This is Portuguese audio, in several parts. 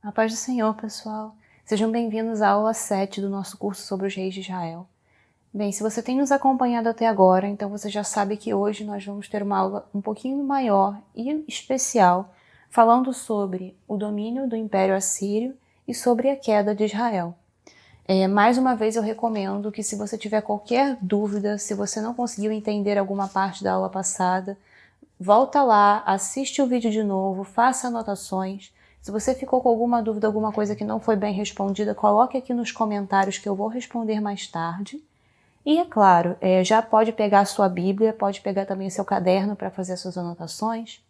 A paz do Senhor, pessoal. Sejam bem-vindos à aula 7 do nosso curso sobre os reis de Israel. Bem, se você tem nos acompanhado até agora, então você já sabe que hoje nós vamos ter uma aula um pouquinho maior e especial, falando sobre o domínio do Império Assírio e sobre a queda de Israel. Mais uma vez eu recomendo que, se você tiver qualquer dúvida, se você não conseguiu entender alguma parte da aula passada, volta lá, assiste o vídeo de novo, faça anotações. Se você ficou com alguma dúvida, alguma coisa que não foi bem respondida, coloque aqui nos comentários que eu vou responder mais tarde. E é claro, já pode pegar a sua Bíblia, pode pegar também o seu caderno para fazer as suas anotações.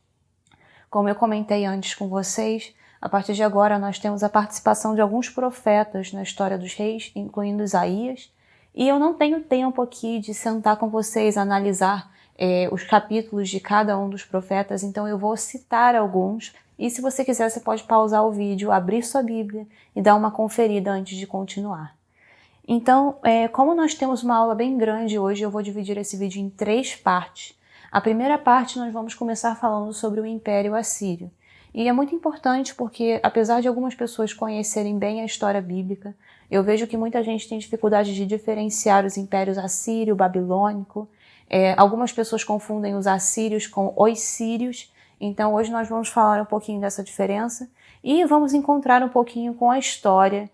Como eu comentei antes com vocês, a partir de agora nós temos a participação de alguns profetas na história dos reis, incluindo Isaías, e eu não tenho tempo aqui de sentar com vocês, analisar os capítulos de cada um dos profetas, então eu vou citar alguns, e se você quiser você pode pausar o vídeo, abrir sua Bíblia e dar uma conferida antes de continuar. Então, como nós temos uma aula bem grande hoje, eu vou dividir esse vídeo em 3 partes. A primeira parte nós vamos começar falando sobre o Império Assírio. E é muito importante porque, apesar de algumas pessoas conhecerem bem a história bíblica, eu vejo que muita gente tem dificuldade de diferenciar os impérios assírio, babilônico. Algumas pessoas confundem os assírios com os sírios. Então hoje nós vamos falar um pouquinho dessa diferença e vamos encontrar um pouquinho com a história.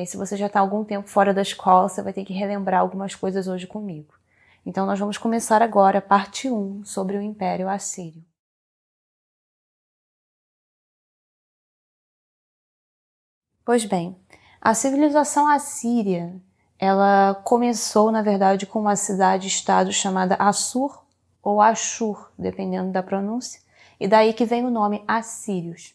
Se você já está há algum tempo fora da escola, você vai ter que relembrar algumas coisas hoje comigo. Então nós vamos começar agora a parte 1 sobre o Império Assírio. Pois bem, a civilização assíria, ela começou, na verdade, com uma cidade-estado chamada Assur ou Ashur, dependendo da pronúncia, e daí que vem o nome Assírios.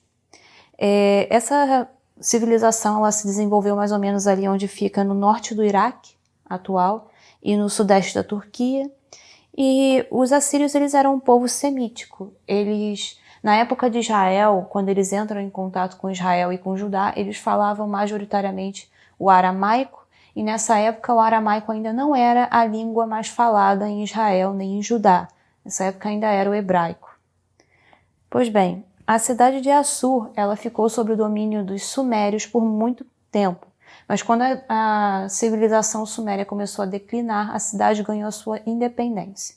Essa civilização ela se desenvolveu mais ou menos ali onde fica no norte do Iraque atual e no sudeste da Turquia. E os assírios eles eram um povo semítico. Eles, na época de Israel, quando eles entram em contato com Israel e com Judá, eles falavam majoritariamente o aramaico, e nessa época o aramaico ainda não era a língua mais falada em Israel nem em Judá. Nessa época ainda era o hebraico. Pois bem, a cidade de Assur ela ficou sob o domínio dos sumérios por muito tempo. Mas quando a civilização suméria começou a declinar, a cidade ganhou sua independência.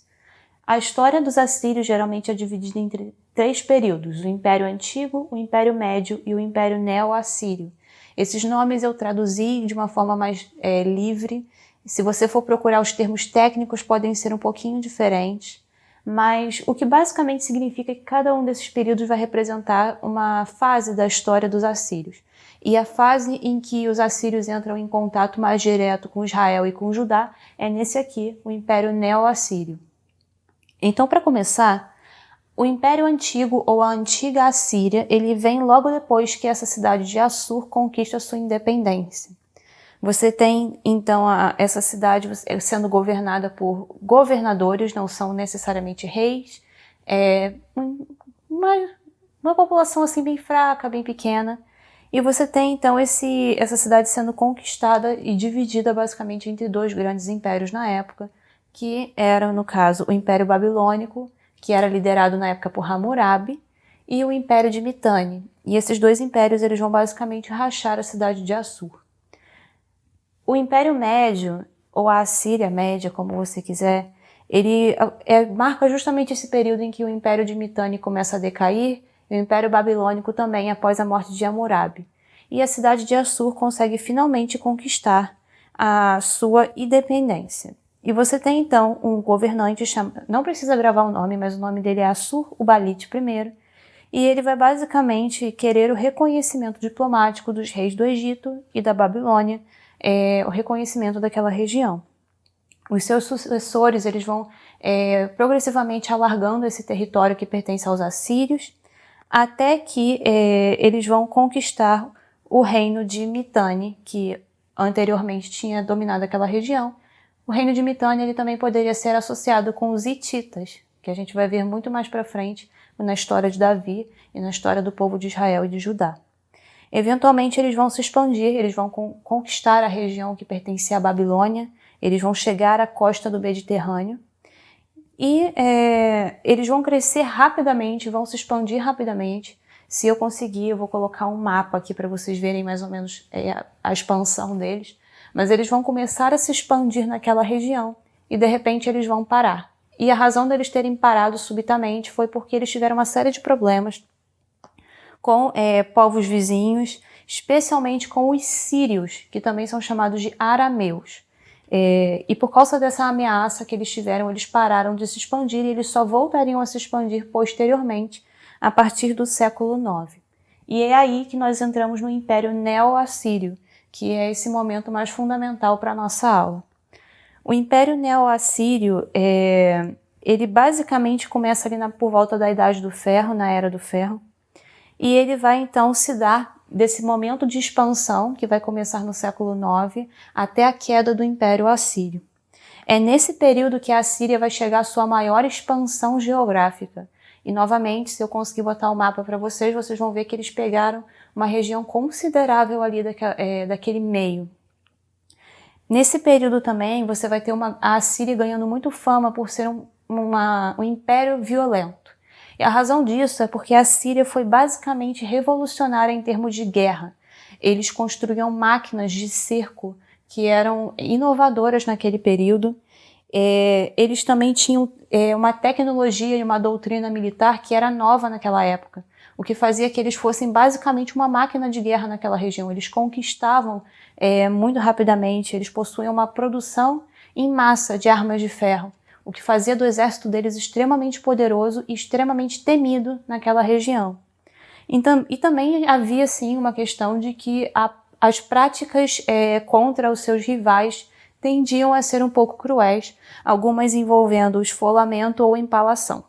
A história dos assírios geralmente é dividida entre 3 períodos: o Império Antigo, o Império Médio e o Império Neo-Assírio. Esses nomes eu traduzi de uma forma mais livre. Se você for procurar os termos técnicos, podem ser um pouquinho diferentes. Mas o que basicamente significa que cada um desses períodos vai representar uma fase da história dos assírios. E a fase em que os assírios entram em contato mais direto com Israel e com Judá é nesse aqui, o Império Neo-Assírio. Então, para começar, o Império Antigo ou a Antiga Assíria, ele vem logo depois que essa cidade de Assur conquista sua independência. Você tem, então, essa cidade sendo governada por governadores, não são necessariamente reis, uma população assim bem fraca, bem pequena. E você tem, então, essa cidade sendo conquistada e dividida basicamente entre 2 grandes impérios na época, que eram, no caso, o Império Babilônico, que era liderado na época por Hammurabi, e o Império de Mitanni. E esses 2 impérios eles vão basicamente rachar a cidade de Assur. O Império Médio, ou a Assíria Média, como você quiser, ele marca justamente esse período em que o Império de Mitanni começa a decair, e o Império Babilônico também, após a morte de Hammurabi. E a cidade de Assur consegue finalmente conquistar a sua independência. E você tem, então, um governante, não precisa gravar o nome, mas o nome dele é Assur-ubalite I, e ele vai basicamente querer o reconhecimento diplomático dos reis do Egito e da Babilônia, o reconhecimento daquela região. Os seus sucessores eles vão progressivamente alargando esse território que pertence aos assírios, até que eles vão conquistar o reino de Mitanni, que anteriormente tinha dominado aquela região. O reino de Mitanni ele também poderia ser associado com os hititas, que a gente vai ver muito mais para frente na história de Davi e na história do povo de Israel e de Judá. Eventualmente eles vão se expandir, eles vão conquistar a região que pertencia à Babilônia, eles vão chegar à costa do Mediterrâneo e eles vão crescer rapidamente, vão se expandir rapidamente Se eu conseguir, eu vou colocar um mapa aqui para vocês verem mais ou menos a expansão deles. Mas eles vão começar a se expandir naquela região e de repente eles vão parar. E a razão deles terem parado subitamente foi porque eles tiveram uma série de problemas com povos vizinhos, especialmente com os sírios, que também são chamados de arameus. E por causa dessa ameaça que eles tiveram, eles pararam de se expandir e eles só voltariam a se expandir posteriormente, a partir do século IX. E é aí que nós entramos no Império Neo-Assírio, que é esse momento mais fundamental para a nossa aula. O Império Neo-Assírio, ele basicamente começa ali por volta da Idade do Ferro, na Era do Ferro, e ele vai então se dar desse momento de expansão, que vai começar no século IX, até a queda do Império Assírio. É nesse período que a Assíria vai chegar à sua maior expansão geográfica. E novamente, se eu conseguir botar o mapa para vocês, vocês vão ver que eles pegaram uma região considerável ali daquele meio. Nesse período também, você vai ter a Assíria ganhando muito fama por ser um império violento. E a razão disso é porque a Síria foi basicamente revolucionária em termos de guerra. Eles construíam máquinas de cerco que eram inovadoras naquele período. Eles também tinham uma tecnologia e uma doutrina militar que era nova naquela época, o que fazia que eles fossem basicamente uma máquina de guerra naquela região. Eles conquistavam muito rapidamente, eles possuíam uma produção em massa de armas de ferro, o que fazia do exército deles extremamente poderoso e extremamente temido naquela região. Então, e também havia, sim, uma questão de que as práticas contra os seus rivais tendiam a ser um pouco cruéis, algumas envolvendo esfolamento ou empalação.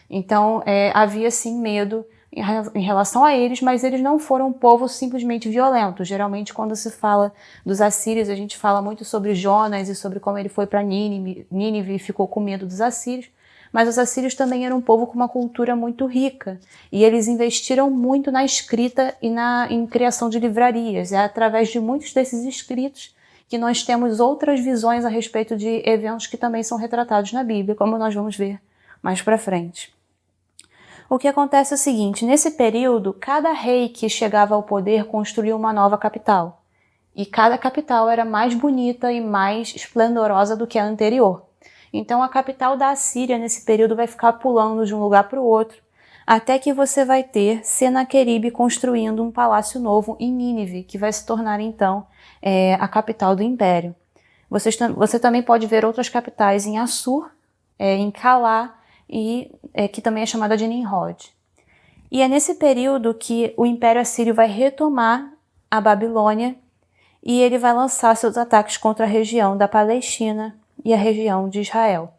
Então, havia, sim, medo em relação a eles, mas eles não foram um povo simplesmente violento. Geralmente, quando se fala dos assírios, a gente fala muito sobre Jonas e sobre como ele foi para Nínive e ficou com medo dos assírios, mas os assírios também eram um povo com uma cultura muito rica, e eles investiram muito na escrita e em criação de livrarias. É através de muitos desses escritos que nós temos outras visões a respeito de eventos que também são retratados na Bíblia, como nós vamos ver mais para frente. O que acontece é o seguinte: nesse período, cada rei que chegava ao poder construía uma nova capital. E cada capital era mais bonita e mais esplendorosa do que a anterior. Então a capital da Assíria nesse período vai ficar pulando de um lugar para o outro, até que você vai ter Senaqueribe construindo um palácio novo em Nínive, que vai se tornar então a capital do império. Você também pode ver outras capitais em Assur, em Calá, e que também é chamada de Nimrod. E é nesse período que o Império Assírio vai retomar a Babilônia e ele vai lançar seus ataques contra a região da Palestina e a região de Israel.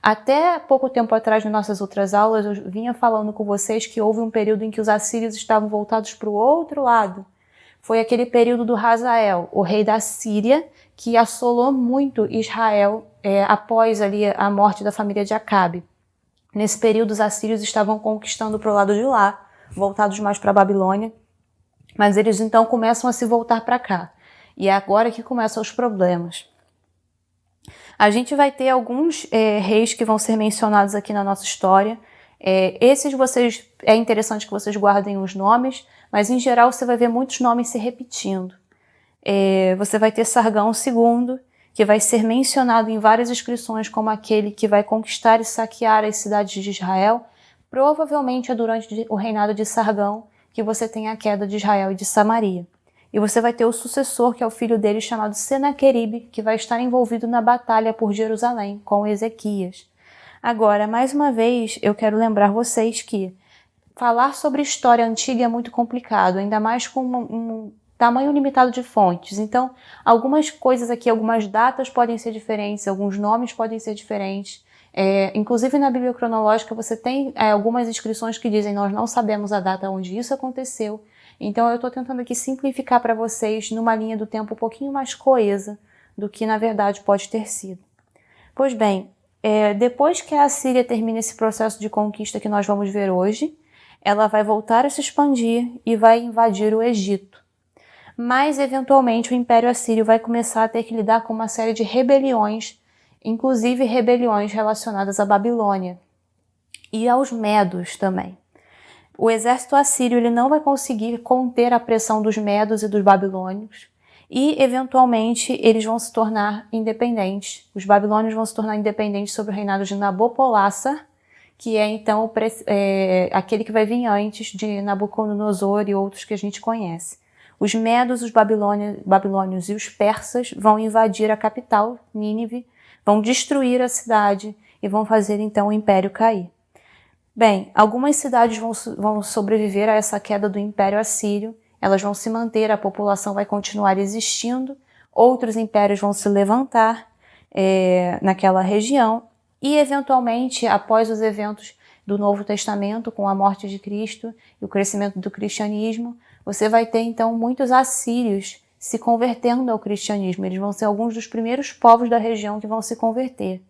Até pouco tempo atrás, nas nossas outras aulas, eu vinha falando com vocês que houve um período em que os assírios estavam voltados para o outro lado. Foi aquele período do Hazael, o rei da Síria, que assolou muito Israel após ali a morte da família de Acabe. Nesse período, os assírios estavam conquistando para o lado de lá, voltados mais para a Babilônia, mas eles então começam a se voltar para cá. E é agora que começam os problemas. A gente vai ter alguns reis que vão ser mencionados aqui na nossa história. É interessante que vocês guardem os nomes, mas em geral você vai ver muitos nomes se repetindo. Você vai ter Sargão II, que vai ser mencionado em várias inscrições como aquele que vai conquistar e saquear as cidades de Israel. Provavelmente é durante o reinado de Sargão que você tem a queda de Israel e de Samaria. E você vai ter o sucessor, que é o filho dele, chamado Senaqueribe, que vai estar envolvido na batalha por Jerusalém, com Ezequias. Agora, mais uma vez, eu quero lembrar vocês que falar sobre história antiga é muito complicado, ainda mais com um tamanho limitado de fontes. Então, algumas coisas aqui, algumas datas podem ser diferentes, alguns nomes podem ser diferentes. Inclusive na Bíblia cronológica você tem algumas inscrições que dizem nós não sabemos a data onde isso aconteceu. Então eu estou tentando aqui simplificar para vocês numa linha do tempo um pouquinho mais coesa do que na verdade pode ter sido. Pois bem, depois que a Assíria termina esse processo de conquista que nós vamos ver hoje, ela vai voltar a se expandir e vai invadir o Egito. Mas, eventualmente, o Império Assírio vai começar a ter que lidar com uma série de rebeliões, inclusive rebeliões relacionadas à Babilônia e aos Medos também. O exército assírio ele não vai conseguir conter a pressão dos medos e dos babilônios e, eventualmente, eles vão se tornar independentes. Os babilônios vão se tornar independentes sob o reinado de Nabopolassar, que é, então, aquele que vai vir antes de Nabucodonosor e outros que a gente conhece. Os medos, os babilônios e os persas vão invadir a capital, Nínive, vão destruir a cidade e vão fazer, então, o império cair. Bem, algumas cidades vão sobreviver a essa queda do Império Assírio, elas vão se manter, a população vai continuar existindo, outros impérios vão se levantar naquela região e, eventualmente, após os eventos do Novo Testamento, com a morte de Cristo e o crescimento do cristianismo, você vai ter, então, muitos assírios se convertendo ao cristianismo. Eles vão ser alguns dos primeiros povos da região que vão se converter.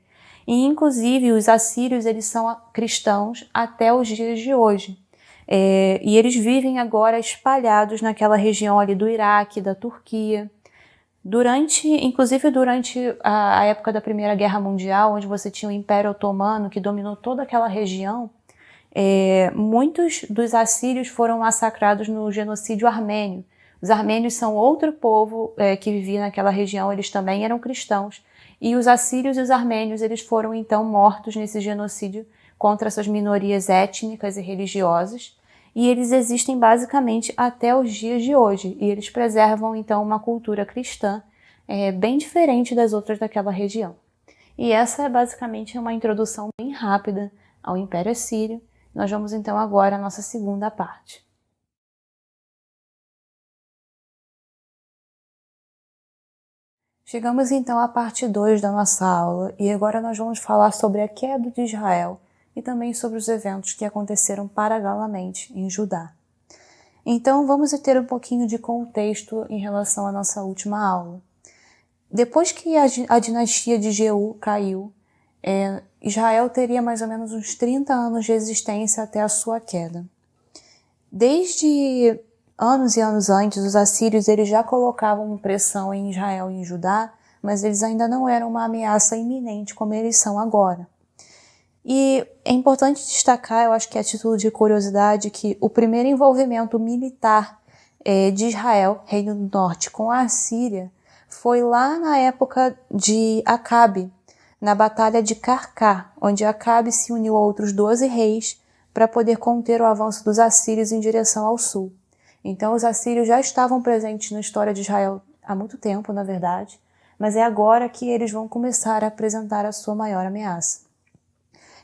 E, inclusive, os assírios, eles são cristãos até os dias de hoje. E eles vivem agora espalhados naquela região ali do Iraque, da Turquia. Inclusive durante a época da Primeira Guerra Mundial, onde você tinha o Império Otomano, que dominou toda aquela região, muitos dos assírios foram massacrados no genocídio armênio. Os armênios são outro povo que vivia naquela região, eles também eram cristãos. E os assírios e os armênios, eles foram então mortos nesse genocídio contra essas minorias étnicas e religiosas. E eles existem basicamente até os dias de hoje. E eles preservam então uma cultura cristã bem diferente das outras daquela região. E essa é basicamente uma introdução bem rápida ao Império Assírio. Nós vamos então agora à nossa segunda parte. Chegamos então à parte 2 da nossa aula e agora nós vamos falar sobre a queda de Israel e também sobre os eventos que aconteceram paralelamente em Judá. Então vamos ter um pouquinho de contexto em relação à nossa última aula. Depois que a dinastia de Jeú caiu, Israel teria mais ou menos uns 30 anos de existência até a sua queda. Desde anos e anos antes, os assírios eles já colocavam pressão em Israel e em Judá, mas eles ainda não eram uma ameaça iminente como eles são agora. E é importante destacar, eu acho que é a título de curiosidade, que o primeiro envolvimento militar de Israel, Reino do Norte, com a Assíria, foi lá na época de Acabe, na Batalha de Carcar, onde Acabe se uniu a outros 12 reis para poder conter o avanço dos assírios em direção ao sul. Então, os assírios já estavam presentes na história de Israel há muito tempo, na verdade, mas é agora que eles vão começar a apresentar a sua maior ameaça.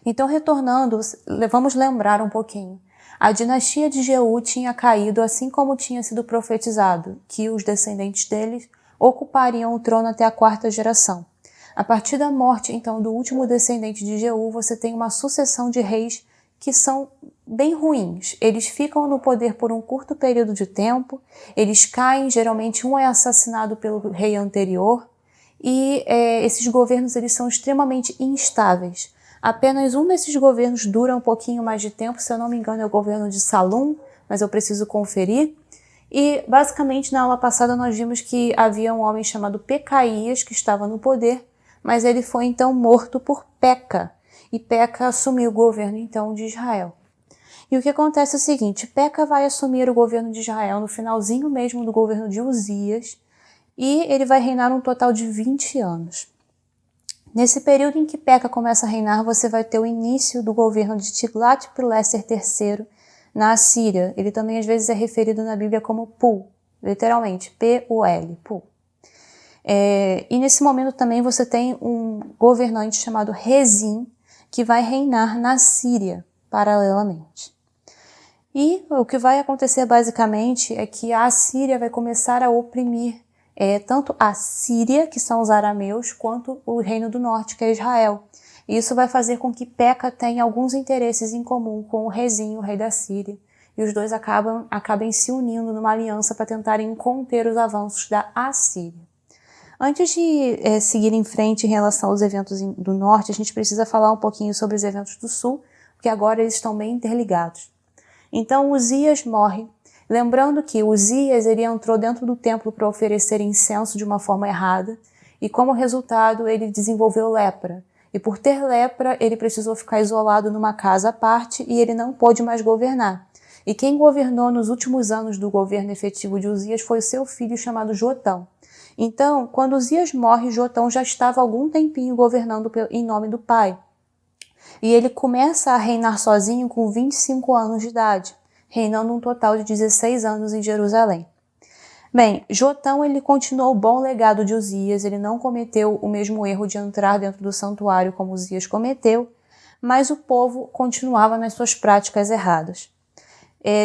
Então, retornando, vamos lembrar um pouquinho. A dinastia de Jeú tinha caído assim como tinha sido profetizado, que os descendentes deles ocupariam o trono até a 4ª geração. A partir da morte, então, do último descendente de Jeú, você tem uma sucessão de reis que são bem ruins. Eles ficam no poder por um curto período de tempo, eles caem, geralmente um é assassinado pelo rei anterior, e esses governos eles são extremamente instáveis. Apenas um desses governos dura um pouquinho mais de tempo, se eu não me engano é o governo de Salum, mas eu preciso conferir. E basicamente na aula passada nós vimos que havia um homem chamado Pecaías que estava no poder, mas ele foi então morto por Peca, e Peca assumiu o governo então de Israel. E o que acontece é o seguinte, Peca vai assumir o governo de Israel no finalzinho mesmo do governo de Uzias, e ele vai reinar um total de 20 anos. Nesse período em que Peca começa a reinar, você vai ter o início do governo de Tiglat-Pileser III na Assíria. Ele também às vezes é referido na Bíblia como Pul, literalmente, P-U-L, Pul. E nesse momento também você tem um governante chamado Rezim, que vai reinar na Síria, paralelamente. E o que vai acontecer basicamente é que a Assíria vai começar a oprimir tanto a Síria, que são os arameus, quanto o Reino do Norte, que é Israel. E isso vai fazer com que Peca tenha alguns interesses em comum com o Rezim, o rei da Síria, e os dois acabem se unindo numa aliança para tentarem conter os avanços da Assíria. Antes de seguir em frente em relação aos eventos do norte, a gente precisa falar um pouquinho sobre os eventos do sul, porque agora eles estão bem interligados. Então Uzias morre, lembrando que Uzias ele entrou dentro do templo para oferecer incenso de uma forma errada, e como resultado ele desenvolveu lepra. E por ter lepra, ele precisou ficar isolado numa casa à parte e ele não pôde mais governar. E quem governou nos últimos anos do governo efetivo de Uzias foi o seu filho chamado Jotão. Então, quando Uzias morre, Jotão já estava há algum tempinho governando em nome do pai. E ele começa a reinar sozinho com 25 anos de idade, reinando um total de 16 anos em Jerusalém. Bem, Jotão ele continuou o bom legado de Uzias, ele não cometeu o mesmo erro de entrar dentro do santuário como Uzias cometeu, mas o povo continuava nas suas práticas erradas.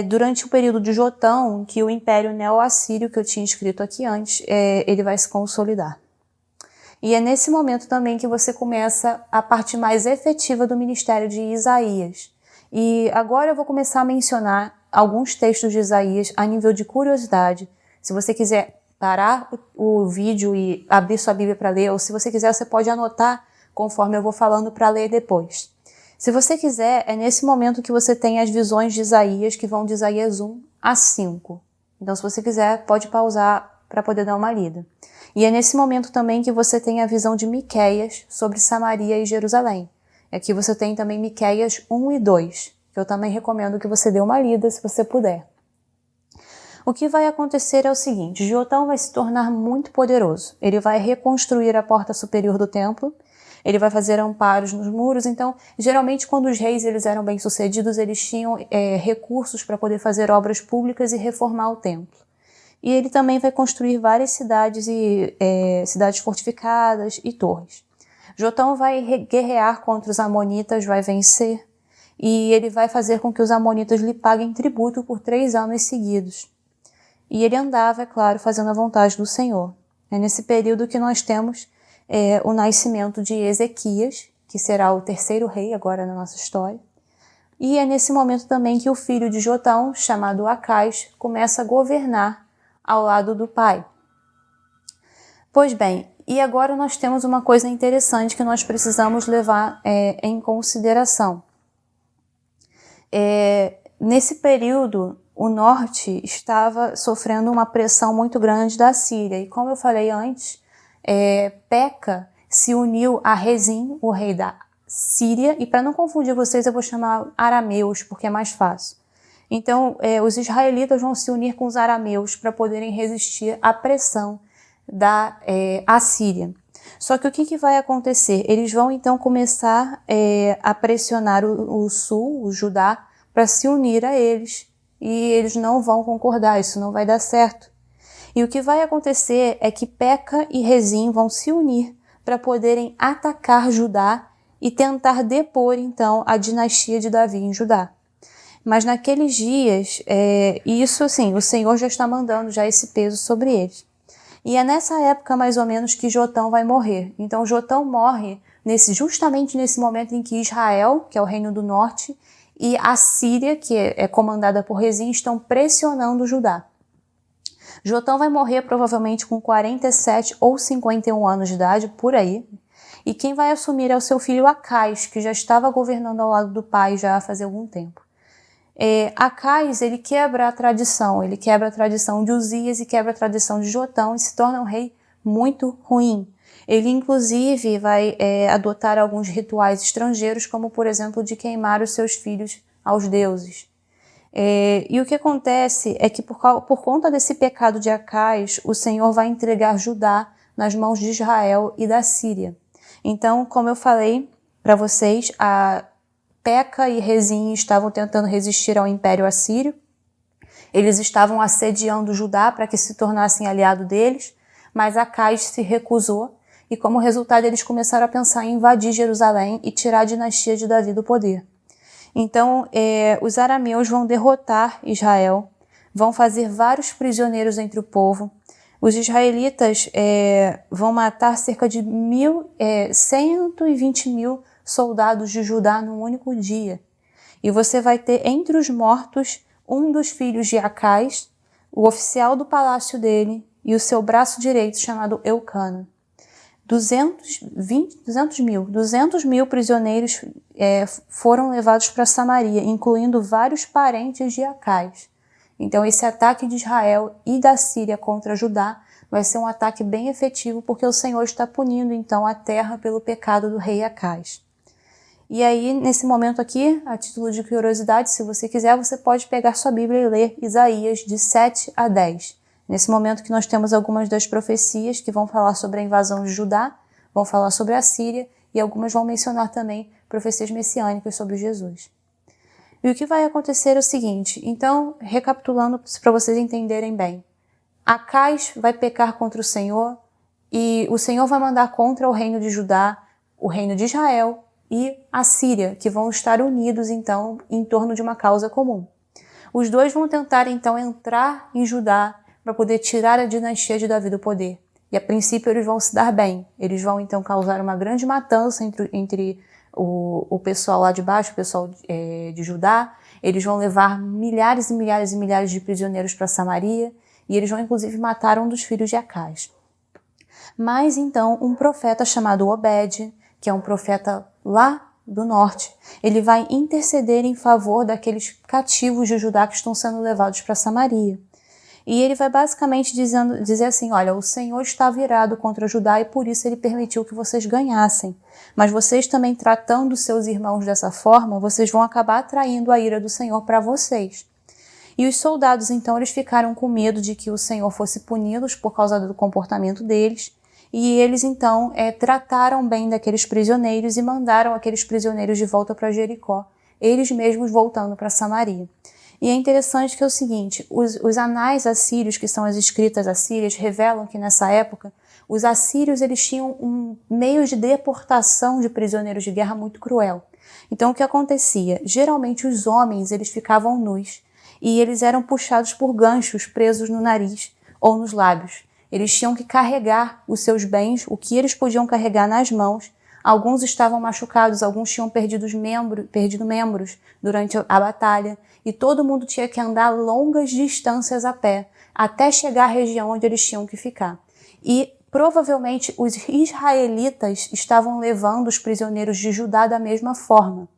Durante o período de Jotão, que o Império Neo-Assírio, que eu tinha escrito aqui antes, ele vai se consolidar. E é nesse momento também que você começa a parte mais efetiva do ministério de Isaías. E agora eu vou começar a mencionar alguns textos de Isaías a nível de curiosidade. Se você quiser parar o vídeo e abrir sua Bíblia para ler, ou se você quiser, você pode anotar conforme eu vou falando para ler depois. Se você quiser, é nesse momento que você tem as visões de Isaías, que vão de Isaías 1 a 5. Então, se você quiser, pode pausar para poder dar uma lida. E é nesse momento também que você tem a visão de Miqueias sobre Samaria e Jerusalém. Aqui você tem também Miqueias 1 e 2, que eu também recomendo que você dê uma lida, se você puder. O que vai acontecer é o seguinte, Jotão vai se tornar muito poderoso. Ele vai reconstruir a porta superior do templo, ele vai fazer amparos nos muros. Então, geralmente, quando os reis eles eram bem-sucedidos, eles tinham recursos para poder fazer obras públicas e reformar o templo. E ele também vai construir várias cidades, cidades fortificadas e torres. Jotão vai guerrear contra os amonitas, vai vencer, e ele vai fazer com que os amonitas lhe paguem tributo por 3 anos seguidos. E ele andava, é claro, fazendo a vontade do Senhor. É nesse período que nós temos o nascimento de Ezequias, que será o 3º rei agora na nossa história. E é nesse momento também que o filho de Jotão, chamado Acais, começa a governar ao lado do pai. Pois bem, e agora nós temos uma coisa interessante que nós precisamos levar em consideração. Nesse período, o norte estava sofrendo uma pressão muito grande da Síria. E como eu falei antes, Peca se uniu a Rezim, o rei da Síria, e para não confundir vocês eu vou chamar arameus, porque é mais fácil. Então, os israelitas vão se unir com os arameus para poderem resistir à pressão da Assíria. Só que o que vai acontecer? Eles vão então começar a pressionar o sul, o Judá, para se unir a eles, e eles não vão concordar, isso não vai dar certo. E o que vai acontecer é que Peca e Rezim vão se unir para poderem atacar Judá e tentar depor, então, a dinastia de Davi em Judá. Mas naqueles dias, isso assim, o Senhor já está mandando já esse peso sobre eles. E é nessa época, mais ou menos, que Jotão vai morrer. Então, Jotão morre justamente nesse momento em que Israel, que é o reino do norte, e a Síria, que é comandada por Rezim, estão pressionando Judá. Jotão vai morrer provavelmente com 47 ou 51 anos de idade, por aí. E quem vai assumir é o seu filho Acais, que já estava governando ao lado do pai já fazia algum tempo. Acais, ele quebra a tradição de Uzias e quebra a tradição de Jotão e se torna um rei muito ruim. Ele, inclusive, vai adotar alguns rituais estrangeiros, como, por exemplo, de queimar os seus filhos aos deuses. E o que acontece é que, por conta desse pecado de Acais, o Senhor vai entregar Judá nas mãos de Israel e da Síria. Então, como eu falei para vocês, a Peca e Rezim estavam tentando resistir ao Império Assírio. Eles estavam assediando Judá para que se tornassem aliado deles, mas Acais se recusou e, como resultado, eles começaram a pensar em invadir Jerusalém e tirar a dinastia de Davi do poder. Então, os arameus vão derrotar Israel, vão fazer vários prisioneiros entre o povo. Os israelitas vão matar cerca de 120 mil soldados de Judá num único dia. E você vai ter entre os mortos um dos filhos de Acais, o oficial do palácio dele e o seu braço direito chamado Eucana. 200 mil prisioneiros foram levados para Samaria, incluindo vários parentes de Acais. Então esse ataque de Israel e da Síria contra Judá vai ser um ataque bem efetivo, porque o Senhor está punindo então a terra pelo pecado do rei Acais. E aí, nesse momento aqui, a título de curiosidade, se você quiser, você pode pegar sua Bíblia e ler Isaías de 7 a 10. Nesse momento que nós temos algumas das profecias que vão falar sobre a invasão de Judá, vão falar sobre a Síria, e algumas vão mencionar também profecias messiânicas sobre Jesus. E o que vai acontecer é o seguinte, então, recapitulando para vocês entenderem bem. Acais vai pecar contra o Senhor, e o Senhor vai mandar contra o reino de Judá, o reino de Israel e a Síria, que vão estar unidos, então, em torno de uma causa comum. Os dois vão tentar, então, entrar em Judá para poder tirar a dinastia de Davi do poder. E, a princípio, eles vão se dar bem. Eles vão, então, causar uma grande matança entre o pessoal lá de baixo, o pessoal de Judá. Eles vão levar milhares e milhares e milhares de prisioneiros para Samaria. E eles vão, inclusive, matar um dos filhos de Acais. Mas, então, um profeta chamado Obed, que é um profeta lá do norte, ele vai interceder em favor daqueles cativos de Judá que estão sendo levados para Samaria. E ele vai basicamente dizer assim, olha, o Senhor está virado contra Judá e por isso ele permitiu que vocês ganhassem. Mas vocês também tratando seus irmãos dessa forma, vocês vão acabar atraindo a ira do Senhor para vocês. E os soldados, então, eles ficaram com medo de que o Senhor fosse puni-los por causa do comportamento deles. E eles, então, trataram bem daqueles prisioneiros e mandaram aqueles prisioneiros de volta para Jericó, eles mesmos voltando para Samaria. E é interessante que é o seguinte, os anais assírios, que são as escritas assírias, revelam que nessa época, os assírios eles tinham um meio de deportação de prisioneiros de guerra muito cruel. Então, o que acontecia? Geralmente, os homens eles ficavam nus e eles eram puxados por ganchos presos no nariz ou nos lábios. Eles tinham que carregar os seus bens, o que eles podiam carregar nas mãos. Alguns estavam machucados, alguns tinham perdido membros durante a batalha. E todo mundo tinha que andar longas distâncias a pé, até chegar à região onde eles tinham que ficar. E provavelmente os israelitas estavam levando os prisioneiros de Judá da mesma forma.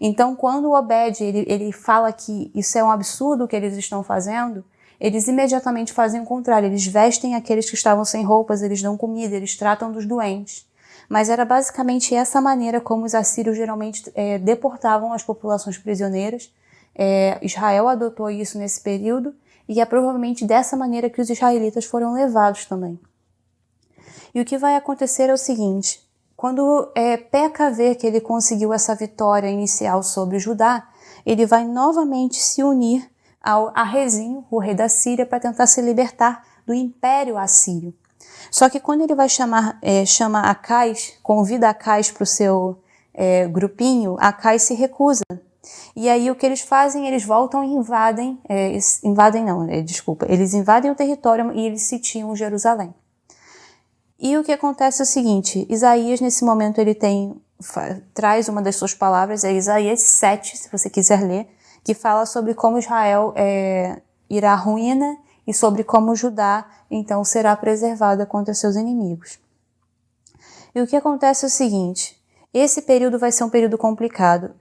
Então, quando o Obed ele fala que isso é um absurdo o que eles estão fazendo, eles imediatamente fazem o contrário, eles vestem aqueles que estavam sem roupas, eles dão comida, eles tratam dos doentes. Mas era basicamente essa maneira como os assírios geralmente deportavam as populações prisioneiras. Israel adotou isso nesse período e é provavelmente dessa maneira que os israelitas foram levados também. E o que vai acontecer é o seguinte, quando Peca vê que ele conseguiu essa vitória inicial sobre Judá, ele vai novamente se unir a Rezinho, o rei da Síria, para tentar se libertar do Império Assírio. Só que quando ele vai chama Acais, convida Acais para o seu grupinho, Acais se recusa. E aí o que eles fazem? Eles voltam e eles invadem o território e eles sitiam Jerusalém. E o que acontece é o seguinte, Isaías nesse momento ele traz uma das suas palavras, é Isaías 7, se você quiser ler, que fala sobre como Israel irá à ruína e sobre como Judá, então, será preservada contra seus inimigos. E o que acontece é o seguinte, esse período vai ser um período complicado.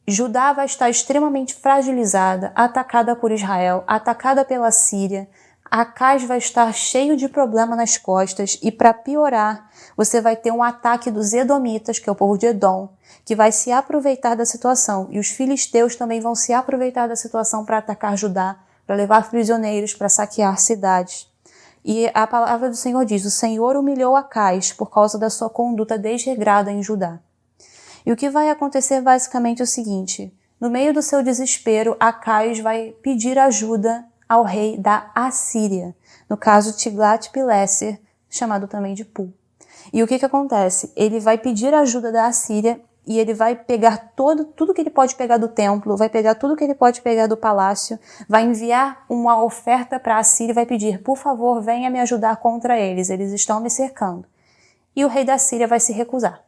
Judá vai estar extremamente fragilizada, atacada por Israel, atacada pela Síria. Acais vai estar cheio de problema nas costas e, para piorar, você vai ter um ataque dos Edomitas, que é o povo de Edom, que vai se aproveitar da situação. E os filisteus também vão se aproveitar da situação para atacar Judá, para levar prisioneiros, para saquear cidades. E a palavra do Senhor diz, o Senhor humilhou Acais por causa da sua conduta desregrada em Judá. E o que vai acontecer basicamente é o seguinte, no meio do seu desespero, Acais vai pedir ajuda ao rei da Assíria, no caso Tiglat-Pileser, chamado também de Pul. E o que acontece? Ele vai pedir ajuda da Assíria e ele vai pegar tudo que ele pode pegar do templo, vai pegar tudo que ele pode pegar do palácio, vai enviar uma oferta para a Assíria e vai pedir, por favor, venha me ajudar contra eles estão me cercando. E o rei da Síria vai se recusar.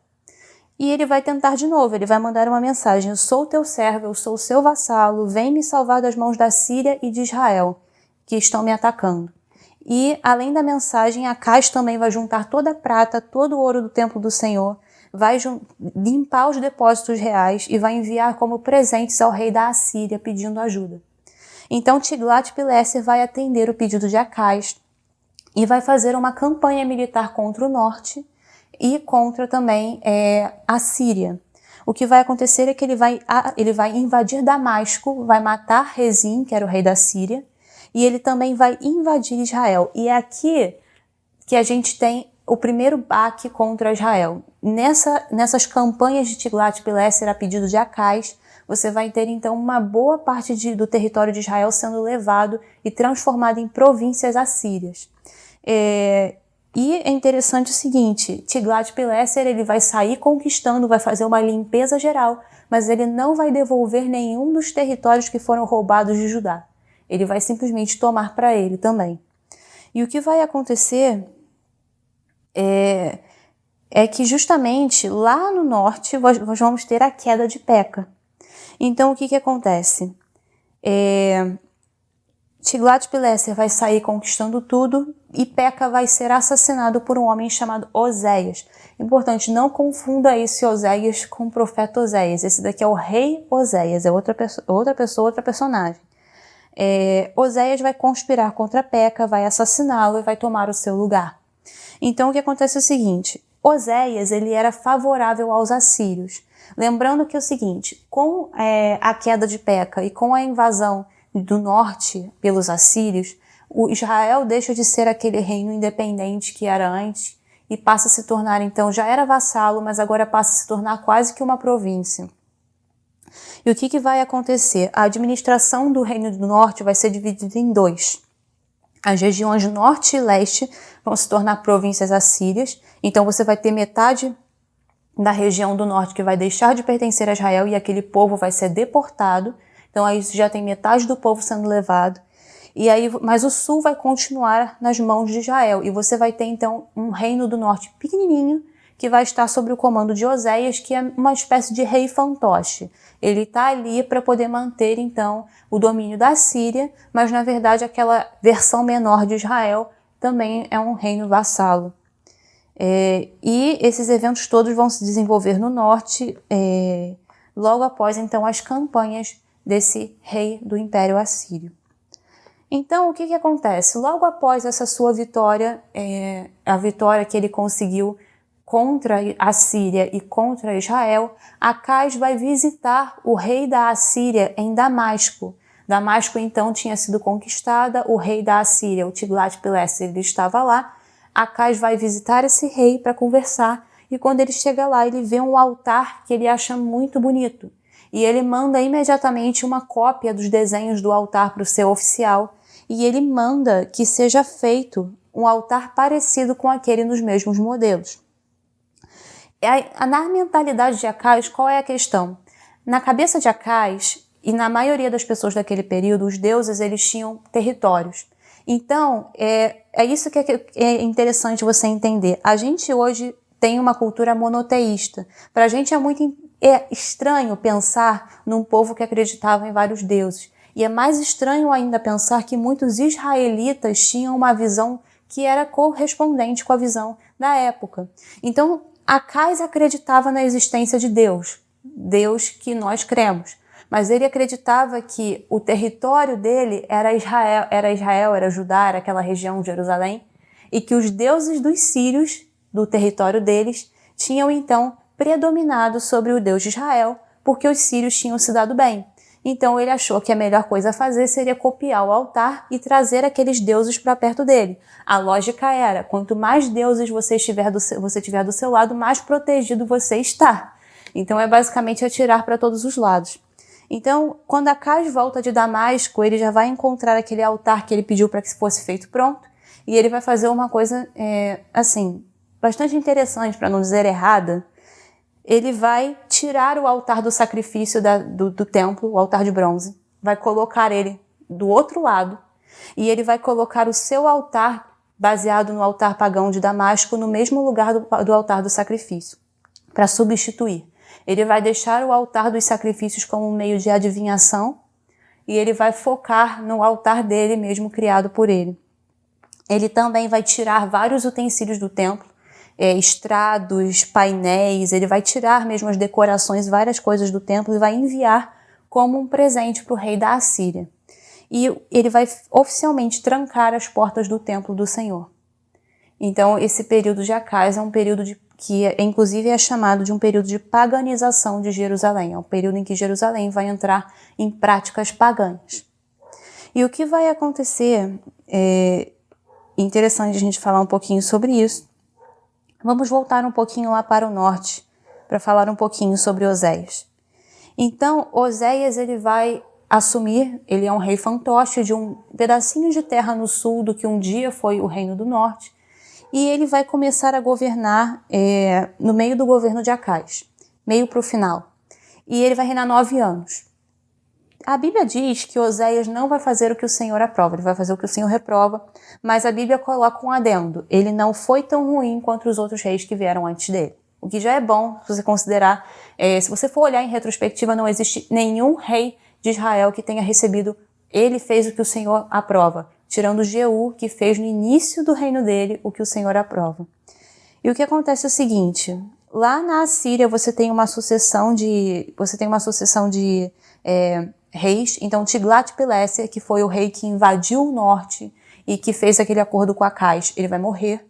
E ele vai tentar de novo, ele vai mandar uma mensagem, eu sou teu servo, eu sou o seu vassalo, vem me salvar das mãos da Síria e de Israel, que estão me atacando. E, além da mensagem, Acais também vai juntar toda a prata, todo o ouro do templo do Senhor, vai limpar os depósitos reais e vai enviar como presentes ao rei da Assíria pedindo ajuda. Então Tiglat-Pileser vai atender o pedido de Acais e vai fazer uma campanha militar contra o norte e contra também a Síria. o que vai acontecer é que ele vai invadir Damasco, vai matar Rezim, que era o rei da Síria, e ele também vai invadir Israel. E é aqui que a gente tem o primeiro baque contra Israel. Nessas campanhas de Tiglat-Pileser a pedido de Acais, você vai ter então uma boa parte do território de Israel sendo levado e transformado em províncias assírias. E é interessante o seguinte, Tiglat-Pileser ele vai sair conquistando, vai fazer uma limpeza geral, mas ele não vai devolver nenhum dos territórios que foram roubados de Judá. Ele vai simplesmente tomar para ele também. E o que vai acontecer é que justamente lá no norte nós vamos ter a queda de Peca. Então o que acontece? Tiglat-Pileser vai sair conquistando tudo e Peca vai ser assassinado por um homem chamado Oséias. Importante, não confunda esse Oséias com o profeta Oséias. Esse daqui é o rei Oséias, é outra pessoa, outra personagem. Oséias vai conspirar contra Peca, vai assassiná-lo e vai tomar o seu lugar. Então o que acontece é o seguinte, Oséias ele era favorável aos assírios. Lembrando que é o seguinte, com a queda de Peca e com a invasão do norte pelos assírios, o Israel deixa de ser aquele reino independente que era antes e passa a se tornar, então, já era vassalo, mas agora passa a se tornar quase que uma província. E o que vai acontecer? A administração do reino do norte vai ser dividida em dois. As regiões norte e leste vão se tornar províncias assírias, então você vai ter metade da região do norte que vai deixar de pertencer a Israel e aquele povo vai ser deportado. Então aí já tem metade do povo sendo levado. Mas o sul vai continuar nas mãos de Israel. E você vai ter então um reino do norte pequenininho que vai estar sob o comando de Oséias, que é uma espécie de rei fantoche. Ele está ali para poder manter então o domínio da Síria, mas na verdade aquela versão menor de Israel também é um reino vassalo. E esses eventos todos vão se desenvolver no norte logo após então as campanhas desse rei do Império Assírio. Então, o que acontece? Logo após essa sua vitória, a vitória que ele conseguiu contra a Síria e contra Israel, Acais vai visitar o rei da Assíria em Damasco. Damasco, então, tinha sido conquistada, o rei da Assíria, o Tiglat-Pileser, ele estava lá. Acais vai visitar esse rei para conversar e quando ele chega lá, ele vê um altar que ele acha muito bonito. E ele manda imediatamente uma cópia dos desenhos do altar para o seu oficial e ele manda que seja feito um altar parecido com aquele nos mesmos modelos. Na mentalidade de Acais, qual é a questão? Na cabeça de Acais e na maioria das pessoas daquele período, os deuses eles tinham territórios. Então, é isso que é interessante você entender. A gente hoje tem uma cultura monoteísta. Para a gente é muito estranho pensar num povo que acreditava em vários deuses. E é mais estranho ainda pensar que muitos israelitas tinham uma visão que era correspondente com a visão da época. Então, Acais acreditava na existência de Deus, Deus que nós cremos. Mas ele acreditava que o território dele era Israel, era Judá, era aquela região de Jerusalém, e que os deuses dos sírios, do território deles, tinham então predominado sobre o Deus de Israel, porque os sírios tinham se dado bem. Então ele achou que a melhor coisa a fazer seria copiar o altar e trazer aqueles deuses para perto dele. A lógica era, quanto mais deuses você tiver do seu lado, mais protegido você está. Então é basicamente atirar para todos os lados. Então, quando Acais volta de Damasco, ele já vai encontrar aquele altar que ele pediu para que fosse feito pronto, e ele vai fazer uma coisa, bastante interessante, para não dizer errada. Ele vai tirar o altar do sacrifício do templo, o altar de bronze, vai colocar ele do outro lado, e ele vai colocar o seu altar, baseado no altar pagão de Damasco, no mesmo lugar do altar do sacrifício, para substituir. Ele vai deixar o altar dos sacrifícios como um meio de adivinhação e ele vai focar no altar dele mesmo criado por ele. Ele também vai tirar vários utensílios do templo, estrados, painéis, ele vai tirar mesmo as decorações, várias coisas do templo e vai enviar como um presente para o rei da Assíria. E ele vai oficialmente trancar as portas do templo do Senhor. Então esse período de Acais é um período que inclusive é chamado de um período de paganização de Jerusalém. É um período em que Jerusalém vai entrar em práticas pagãs. E o que vai acontecer, é interessante a gente falar um pouquinho sobre isso. Vamos voltar um pouquinho lá para o norte, para falar um pouquinho sobre Oséias. Então, Oséias ele vai assumir, ele é um rei fantoche de um pedacinho de terra no sul do que um dia foi o Reino do Norte, e ele vai começar a governar no meio do governo de Acais, meio para o final. E ele vai reinar 9 anos. A Bíblia diz que Oséias não vai fazer o que o Senhor aprova, ele vai fazer o que o Senhor reprova, mas a Bíblia coloca um adendo, ele não foi tão ruim quanto os outros reis que vieram antes dele. O que já é bom se você considerar, se você for olhar em retrospectiva, não existe nenhum rei de Israel que tenha recebido, ele fez o que o Senhor aprova, tirando Jeú, que fez no início do reino dele o que o Senhor aprova. E o que acontece é o seguinte, lá na Assíria você tem uma sucessão de reis, então Tiglat-Pileser, que foi o rei que invadiu o norte e que fez aquele acordo com Acais, ele vai morrer.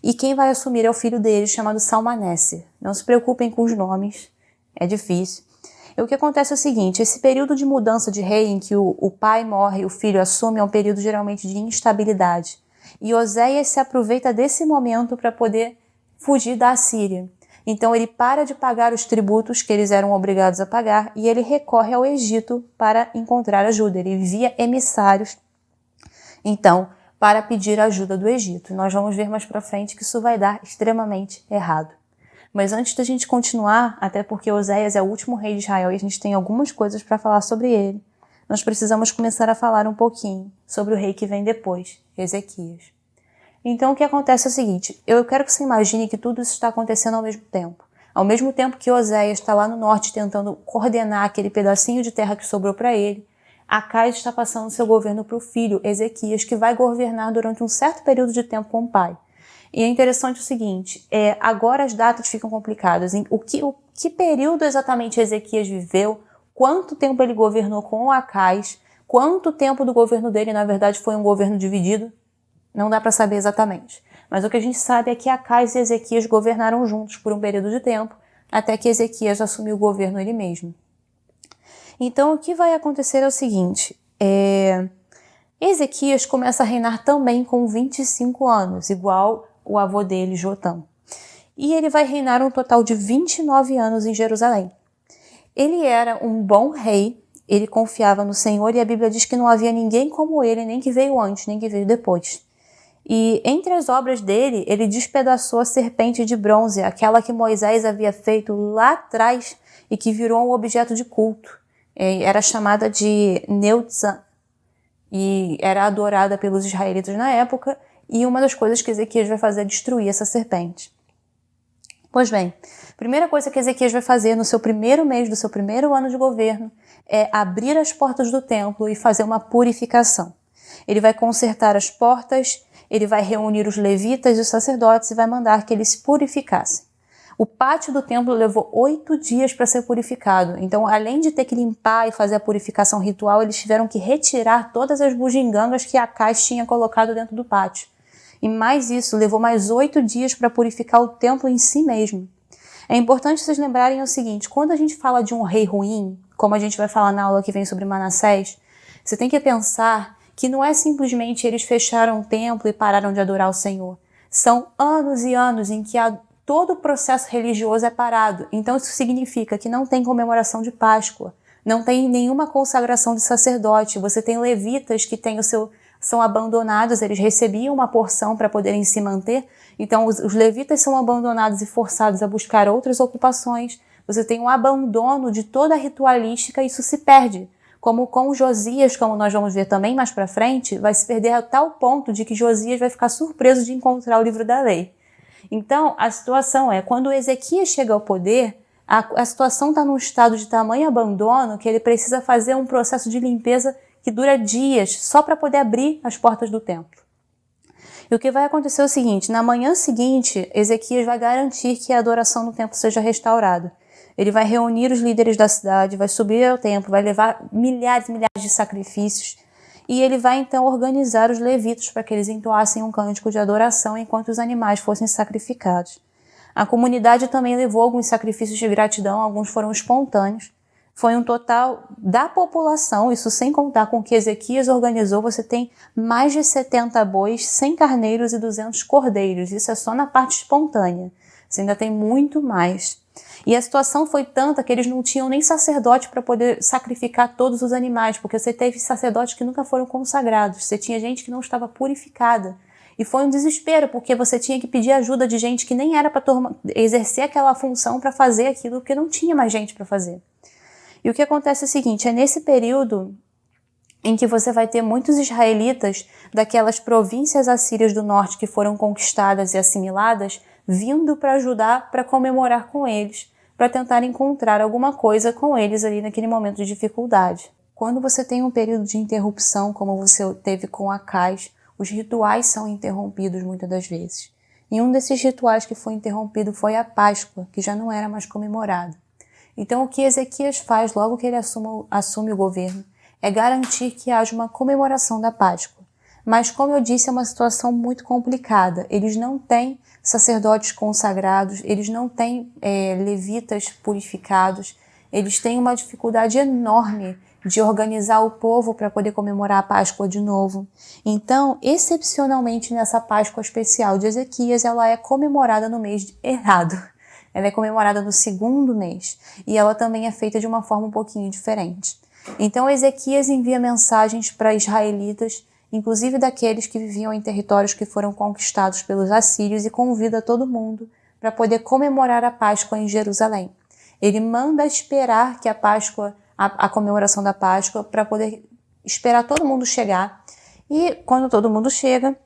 E quem vai assumir é o filho dele, chamado Salmaneser. Não se preocupem com os nomes, é difícil. E o que acontece é o seguinte, esse período de mudança de rei em que o pai morre e o filho assume é um período geralmente de instabilidade. E Oséias se aproveita desse momento para poder fugir da Assíria. Então ele para de pagar os tributos que eles eram obrigados a pagar e ele recorre ao Egito para encontrar ajuda. Ele envia emissários, então, para pedir ajuda do Egito. Nós vamos ver mais para frente que isso vai dar extremamente errado. Mas antes da gente continuar, até porque Oséias é o último rei de Israel e a gente tem algumas coisas para falar sobre ele, nós precisamos começar a falar um pouquinho sobre o rei que vem depois, Ezequias. Então o que acontece é o seguinte, eu quero que você imagine que tudo isso está acontecendo ao mesmo tempo. Ao mesmo tempo que Oséias está lá no norte tentando coordenar aquele pedacinho de terra que sobrou para ele, Acais está passando seu governo para o filho, Ezequias, que vai governar durante um certo período de tempo com o pai. E é interessante o seguinte, agora as datas ficam complicadas. O que período exatamente Ezequias viveu, quanto tempo ele governou com Acais, quanto tempo do governo dele, na verdade, foi um governo dividido, não dá para saber exatamente. Mas o que a gente sabe é que Acais e Ezequias governaram juntos por um período de tempo, até que Ezequias assumiu o governo ele mesmo. Então, o que vai acontecer é o seguinte, Ezequias começa a reinar também com 25 anos, igual o avô dele, Jotão. E ele vai reinar um total de 29 anos em Jerusalém. Ele era um bom rei, ele confiava no Senhor e a Bíblia diz que não havia ninguém como ele, nem que veio antes, nem que veio depois. E entre as obras dele, ele despedaçou a serpente de bronze, aquela que Moisés havia feito lá atrás e que virou um objeto de culto. Era chamada de Neutzan e era adorada pelos israelitas na época, e uma das coisas que Ezequias vai fazer é destruir essa serpente. Pois bem, a primeira coisa que Ezequias vai fazer no seu primeiro mês do seu primeiro ano de governo é abrir as portas do templo e fazer uma purificação. Ele vai consertar as portas, ele vai reunir os levitas e os sacerdotes e vai mandar que eles se purificassem. O pátio do templo levou 8 dias para ser purificado. Então, além de ter que limpar e fazer a purificação ritual, eles tiveram que retirar todas as bugigangas que Acais tinha colocado dentro do pátio. E mais isso, levou mais 8 dias para purificar o templo em si mesmo. É importante vocês lembrarem o seguinte, quando a gente fala de um rei ruim, como a gente vai falar na aula que vem sobre Manassés, você tem que pensar que não é simplesmente eles fecharam o templo e pararam de adorar o Senhor. São anos e anos em que todo o processo religioso é parado. Então isso significa que não tem comemoração de Páscoa, não tem nenhuma consagração de sacerdote, você tem levitas que são abandonados, eles recebiam uma porção para poderem se manter, então os levitas são abandonados e forçados a buscar outras ocupações, você tem um abandono de toda a ritualística e isso se perde. Como com Josias, como nós vamos ver também mais para frente, vai se perder a tal ponto de que Josias vai ficar surpreso de encontrar o livro da lei. Então, a situação é, quando Ezequias chega ao poder, a situação está num estado de tamanho abandono que ele precisa fazer um processo de limpeza que dura dias, só para poder abrir as portas do templo. E o que vai acontecer é o seguinte, na manhã seguinte, Ezequias vai garantir que a adoração no templo seja restaurada. Ele vai reunir os líderes da cidade, vai subir ao templo, vai levar milhares e milhares de sacrifícios, e ele vai então organizar os levitas para que eles entoassem um cântico de adoração enquanto os animais fossem sacrificados. A comunidade também levou alguns sacrifícios de gratidão, alguns foram espontâneos. Foi um total da população, isso sem contar com o que Ezequias organizou, você tem mais de 70 bois, 100 carneiros e 200 cordeiros. Isso é só na parte espontânea. Você ainda tem muito mais. E a situação foi tanta que eles não tinham nem sacerdote para poder sacrificar todos os animais, porque você teve sacerdotes que nunca foram consagrados, você tinha gente que não estava purificada. E foi um desespero, porque você tinha que pedir ajuda de gente que nem era para exercer aquela função para fazer aquilo, porque não tinha mais gente para fazer. E o que acontece é o seguinte, é nesse período em que você vai ter muitos israelitas daquelas províncias assírias do norte que foram conquistadas e assimiladas, vindo para ajudar, para comemorar com eles, para tentar encontrar alguma coisa com eles ali naquele momento de dificuldade. Quando você tem um período de interrupção, como você teve com Acais, os rituais são interrompidos muitas das vezes. E um desses rituais que foi interrompido foi a Páscoa, que já não era mais comemorada. Então o que Ezequias faz logo que ele assume o governo é garantir que haja uma comemoração da Páscoa. Mas, como eu disse, é uma situação muito complicada. Eles não têm sacerdotes consagrados, eles não têm levitas purificados, eles têm uma dificuldade enorme de organizar o povo para poder comemorar a Páscoa de novo. Então, excepcionalmente nessa Páscoa especial de Ezequias, ela é comemorada no mês errado. Ela é comemorada no segundo mês e ela também é feita de uma forma um pouquinho diferente. Então Ezequias envia mensagens para israelitas, inclusive daqueles que viviam em territórios que foram conquistados pelos assírios, e convida todo mundo para poder comemorar a Páscoa em Jerusalém. Ele manda esperar que a comemoração da Páscoa, para poder esperar todo mundo chegar. E quando todo mundo chega,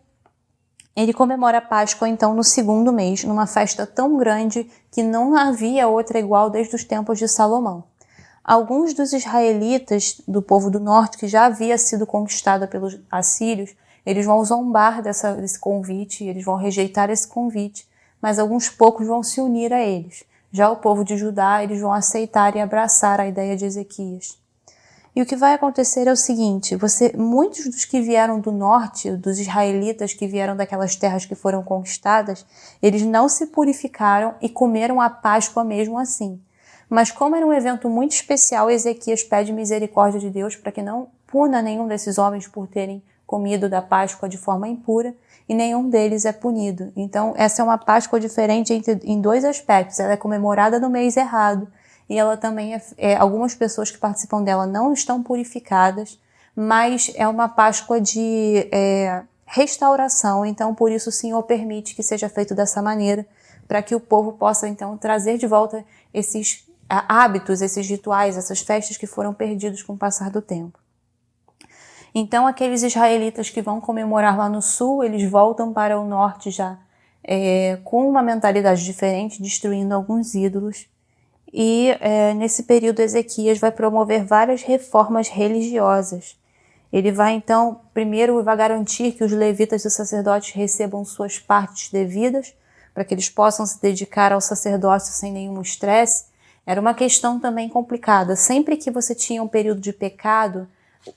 ele comemora a Páscoa, então, no segundo mês, numa festa tão grande que não havia outra igual desde os tempos de Salomão. Alguns dos israelitas do povo do norte, que já havia sido conquistado pelos assírios, eles vão zombar desse convite, eles vão rejeitar esse convite, mas alguns poucos vão se unir a eles. Já o povo de Judá, eles vão aceitar e abraçar a ideia de Ezequias. E o que vai acontecer é o seguinte, muitos dos que vieram do norte, dos israelitas que vieram daquelas terras que foram conquistadas, eles não se purificaram e comeram a Páscoa mesmo assim. Mas como era um evento muito especial, Ezequias pede misericórdia de Deus para que não puna nenhum desses homens por terem comido da Páscoa de forma impura, e nenhum deles é punido. Então essa é uma Páscoa diferente em dois aspectos, ela é comemorada no mês errado, e ela também algumas pessoas que participam dela não estão purificadas, mas é uma Páscoa de restauração, então por isso o Senhor permite que seja feito dessa maneira, para que o povo possa então trazer de volta esses hábitos, esses rituais, essas festas que foram perdidos com o passar do tempo. Então aqueles israelitas que vão comemorar lá no sul, eles voltam para o norte já com uma mentalidade diferente, destruindo alguns ídolos. E nesse período Ezequias vai promover várias reformas religiosas. Ele vai então, primeiro vai garantir que os levitas e os sacerdotes recebam suas partes devidas, para que eles possam se dedicar ao sacerdócio sem nenhum estresse. Era uma questão também complicada. Sempre que você tinha um período de pecado,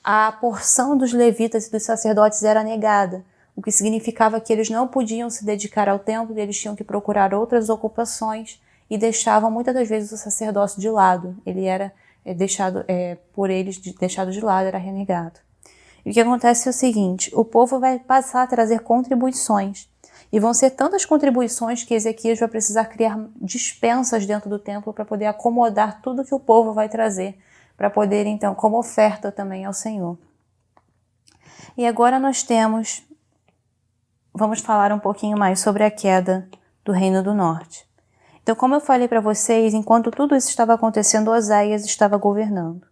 a porção dos levitas e dos sacerdotes era negada, o que significava que eles não podiam se dedicar ao templo, eles tinham que procurar outras ocupações, e deixavam muitas das vezes o sacerdócio de lado. Ele era deixado de lado, era renegado. E o que acontece é o seguinte, o povo vai passar a trazer contribuições, e vão ser tantas contribuições que Ezequias vai precisar criar dispensas dentro do templo para poder acomodar tudo que o povo vai trazer, para poder então, como oferta também ao Senhor. E agora vamos falar um pouquinho mais sobre a queda do Reino do Norte. Então, como eu falei para vocês, enquanto tudo isso estava acontecendo, Oséias estava governando.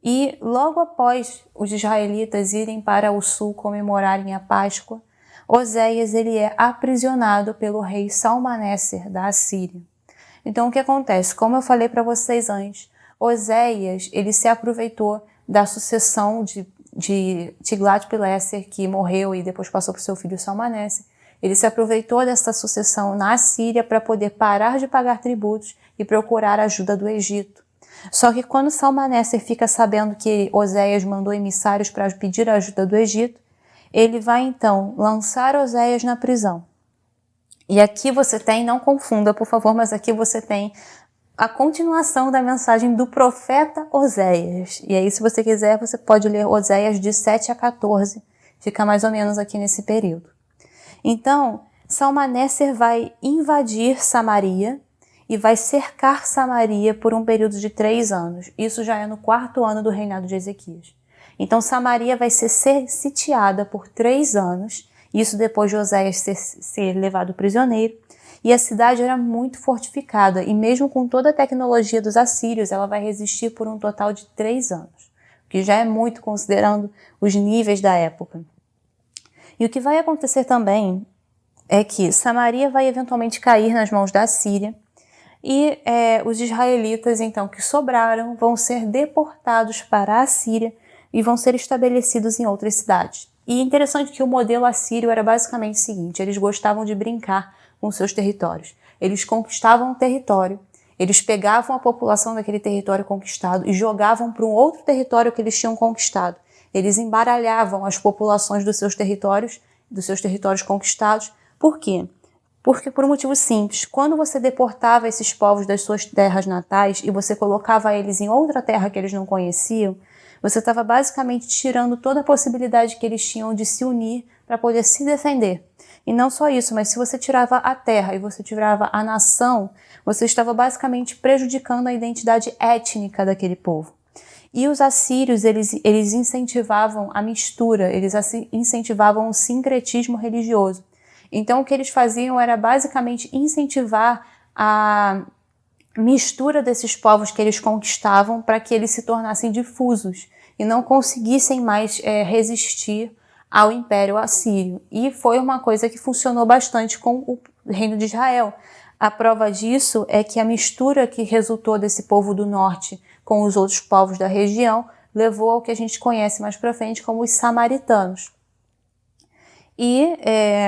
E logo após os israelitas irem para o sul comemorarem a Páscoa, Oséias ele é aprisionado pelo rei Salmaneser da Assíria. Então, o que acontece? Como eu falei para vocês antes, Oséias ele se aproveitou da sucessão de Tiglat-Pileser, que morreu e depois passou para o seu filho Salmaneser. Ele se aproveitou dessa sucessão na Assíria para poder parar de pagar tributos e procurar ajuda do Egito. Só que quando Salmaneser fica sabendo que Oséias mandou emissários para pedir a ajuda do Egito, ele vai então lançar Oséias na prisão. E aqui você tem, não confunda, por favor, mas aqui você tem a continuação da mensagem do profeta Oséias. E aí, se você quiser, você pode ler Oséias de 7 a 14, fica mais ou menos aqui nesse período. Então, Salmaneser vai invadir Samaria e vai cercar Samaria por um período de 3 anos. Isso já é no 4º ano do reinado de Ezequias. Então, Samaria vai ser sitiada por 3 anos, isso depois de Oséias ser levado prisioneiro, e a cidade era muito fortificada, e mesmo com toda a tecnologia dos assírios, ela vai resistir por um total de 3 anos, o que já é muito considerando os níveis da época. E o que vai acontecer também é que Samaria vai eventualmente cair nas mãos da Síria, e os israelitas, então, que sobraram, vão ser deportados para a Síria e vão ser estabelecidos em outras cidades. E é interessante que o modelo assírio era basicamente o seguinte: eles gostavam de brincar com seus territórios. Eles conquistavam um território, eles pegavam a população daquele território conquistado e jogavam para um outro território que eles tinham conquistado. Eles embaralhavam as populações dos seus territórios conquistados. Por quê? Porque por um motivo simples, quando você deportava esses povos das suas terras natais e você colocava eles em outra terra que eles não conheciam, você estava basicamente tirando toda a possibilidade que eles tinham de se unir para poder se defender. E não só isso, mas se você tirava a terra e você tirava a nação, você estava basicamente prejudicando a identidade étnica daquele povo. E os assírios, eles incentivavam a mistura, eles incentivavam o sincretismo religioso. Então, o que eles faziam era basicamente incentivar a mistura desses povos que eles conquistavam para que eles se tornassem difusos e não conseguissem mais resistir ao Império Assírio. E foi uma coisa que funcionou bastante com o Reino de Israel. A prova disso é que a mistura que resultou desse povo do norte com os outros povos da região levou ao que a gente conhece mais para frente como os samaritanos. E,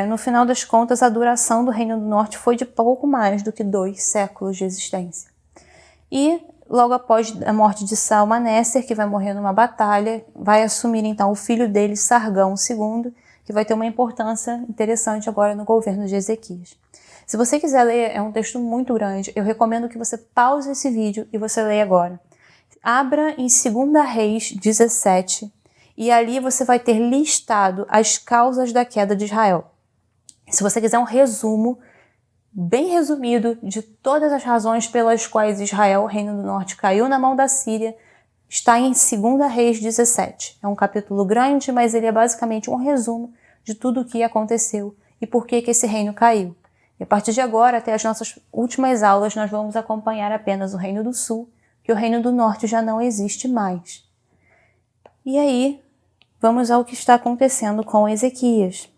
no final das contas, a duração do Reino do Norte foi de pouco mais do que 2 séculos de existência. E, logo após a morte de Salmaneser, que vai morrer numa batalha, vai assumir então o filho dele, Sargão II, que vai ter uma importância interessante agora no governo de Ezequias. Se você quiser ler, é um texto muito grande, eu recomendo que você pause esse vídeo e você leia agora. Abra em 2 Reis 17, e ali você vai ter listado as causas da queda de Israel. Se você quiser um resumo, bem resumido, de todas as razões pelas quais Israel, o Reino do Norte, caiu na mão da Síria, está em 2 Reis 17. É um capítulo grande, mas ele é basicamente um resumo de tudo o que aconteceu e por que esse reino caiu. E a partir de agora, até as nossas últimas aulas, nós vamos acompanhar apenas o Reino do Sul, que o Reino do Norte já não existe mais. E aí, vamos ao que está acontecendo com Ezequias.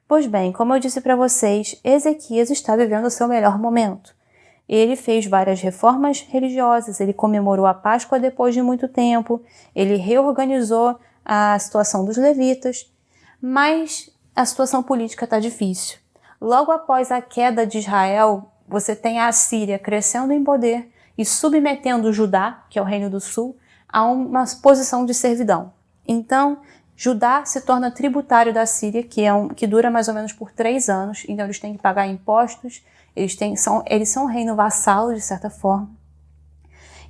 Pois bem, como eu disse para vocês, Ezequias está vivendo o seu melhor momento. Ele fez várias reformas religiosas, ele comemorou a Páscoa depois de muito tempo, ele reorganizou a situação dos levitas, mas a situação política está difícil. Logo após a queda de Israel, você tem a Síria crescendo em poder e submetendo Judá, que é o Reino do Sul, a uma posição de servidão. Então, Judá se torna tributário da Síria, que dura mais ou menos por 3 anos, então eles têm que pagar impostos, eles são um reino vassalo, de certa forma.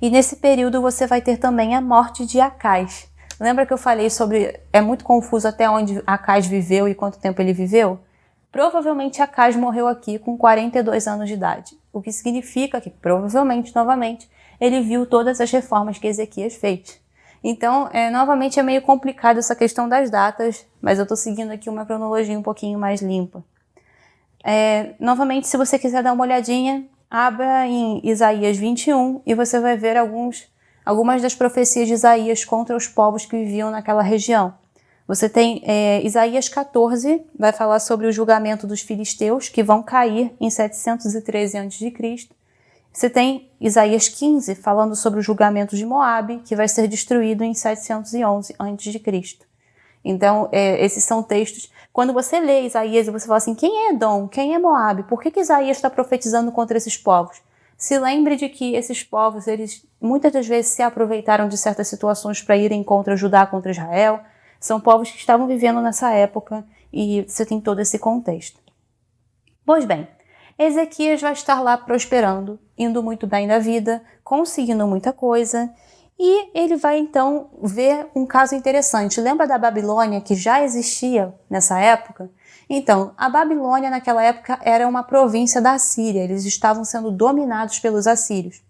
E nesse período você vai ter também a morte de Acaz. Lembra que eu falei sobre, é muito confuso até onde Acaz viveu e quanto tempo ele viveu? Provavelmente Acaz morreu aqui com 42 anos de idade, o que significa que, provavelmente, novamente, ele viu todas as reformas que Ezequias fez. Então, novamente é meio complicado essa questão das datas, mas eu estou seguindo aqui uma cronologia um pouquinho mais limpa. Novamente, se você quiser dar uma olhadinha, abra em Isaías 21 e você vai ver algumas das profecias de Isaías contra os povos que viviam naquela região. Você tem Isaías 14, vai falar sobre o julgamento dos filisteus, que vão cair em 713 a.C. Você tem Isaías 15, falando sobre o julgamento de Moabe, que vai ser destruído em 711 a.C. Então, esses são textos. Quando você lê Isaías e você fala assim, quem é Edom? Quem é Moabe? Por que Isaías está profetizando contra esses povos? Se lembre de que esses povos, eles muitas das vezes se aproveitaram de certas situações para irem contra Judá, contra Israel. São povos que estavam vivendo nessa época e você tem todo esse contexto. Pois bem, Ezequias vai estar lá prosperando, indo muito bem na vida, conseguindo muita coisa, e ele vai então ver um caso interessante. Lembra da Babilônia que já existia nessa época? Então, a Babilônia naquela época era uma província da Assíria, eles estavam sendo dominados pelos assírios.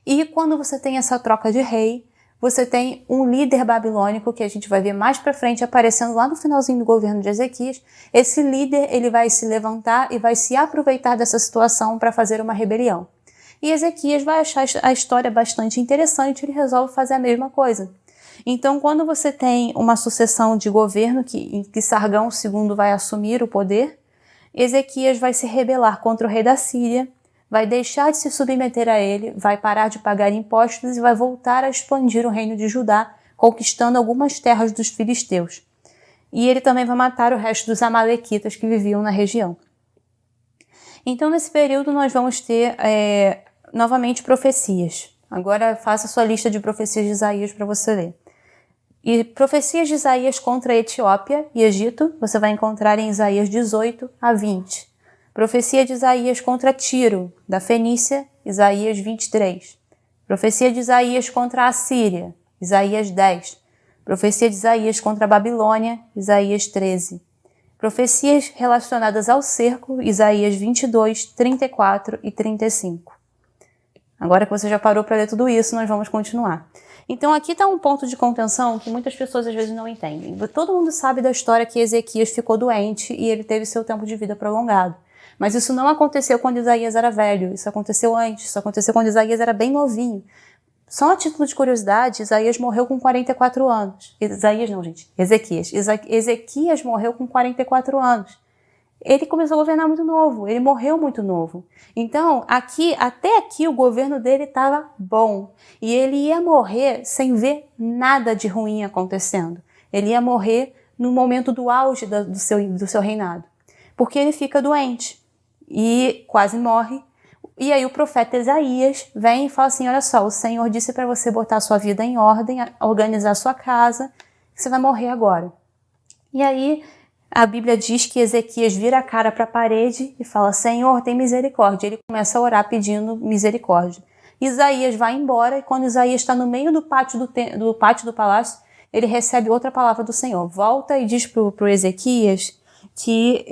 E quando você tem essa troca de rei, você tem um líder babilônico, que a gente vai ver mais pra frente aparecendo lá no finalzinho do governo de Ezequias. Esse líder, ele vai se levantar e vai se aproveitar dessa situação para fazer uma rebelião. E Ezequias vai achar a história bastante interessante, ele resolve fazer a mesma coisa. Então, quando você tem uma sucessão de governo em que Sargão II vai assumir o poder, Ezequias vai se rebelar contra o rei da Síria, vai deixar de se submeter a ele, vai parar de pagar impostos e vai voltar a expandir o reino de Judá, conquistando algumas terras dos filisteus. E ele também vai matar o resto dos amalequitas que viviam na região. Então, nesse período, nós vamos ter novamente profecias. Agora, faça sua lista de profecias de Isaías para você ler. E profecias de Isaías contra a Etiópia e Egito, você vai encontrar em Isaías 18 a 20. Profecia de Isaías contra Tiro, da Fenícia, Isaías 23. Profecia de Isaías contra a Assíria, Isaías 10. Profecia de Isaías contra a Babilônia, Isaías 13. Profecias relacionadas ao cerco, Isaías 22, 34 e 35. Agora que você já parou para ler tudo isso, nós vamos continuar. Então aqui está um ponto de contenção que muitas pessoas às vezes não entendem. Todo mundo sabe da história que Ezequias ficou doente e ele teve seu tempo de vida prolongado. Mas isso não aconteceu quando Isaías era velho, isso aconteceu antes, isso aconteceu quando Isaías era bem novinho. Só a título de curiosidade, Isaías morreu com 44 anos. Ezequias. Ezequias morreu com 44 anos. Ele começou a governar muito novo, ele morreu muito novo. Então, até aqui o governo dele estava bom. E ele ia morrer sem ver nada de ruim acontecendo. Ele ia morrer no momento do auge do seu reinado. Porque ele fica doente e quase morre. E aí o profeta Isaías vem e fala assim, olha só, o Senhor disse para você botar a sua vida em ordem, organizar a sua casa, que você vai morrer agora. E aí a Bíblia diz que Ezequias vira a cara para a parede e fala, Senhor, tem misericórdia. Ele começa a orar pedindo misericórdia. Isaías vai embora e quando Isaías está no meio do pátio do palácio, ele recebe outra palavra do Senhor. Volta e diz para o Ezequias que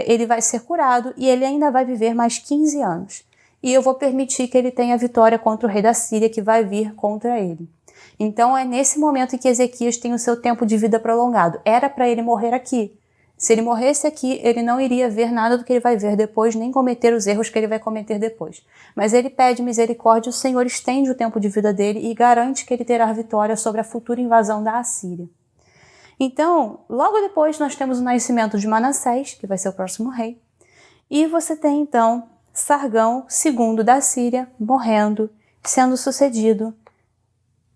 ele vai ser curado e ele ainda vai viver mais 15 anos. E eu vou permitir que ele tenha vitória contra o rei da Síria que vai vir contra ele. Então é nesse momento em que Ezequias tem o seu tempo de vida prolongado. Era para ele morrer aqui. Se ele morresse aqui, ele não iria ver nada do que ele vai ver depois, nem cometer os erros que ele vai cometer depois. Mas ele pede misericórdia, o Senhor estende o tempo de vida dele e garante que ele terá vitória sobre a futura invasão da Assíria. Então, logo depois nós temos o nascimento de Manassés, que vai ser o próximo rei. E você tem então Sargão II da Síria morrendo, sendo sucedido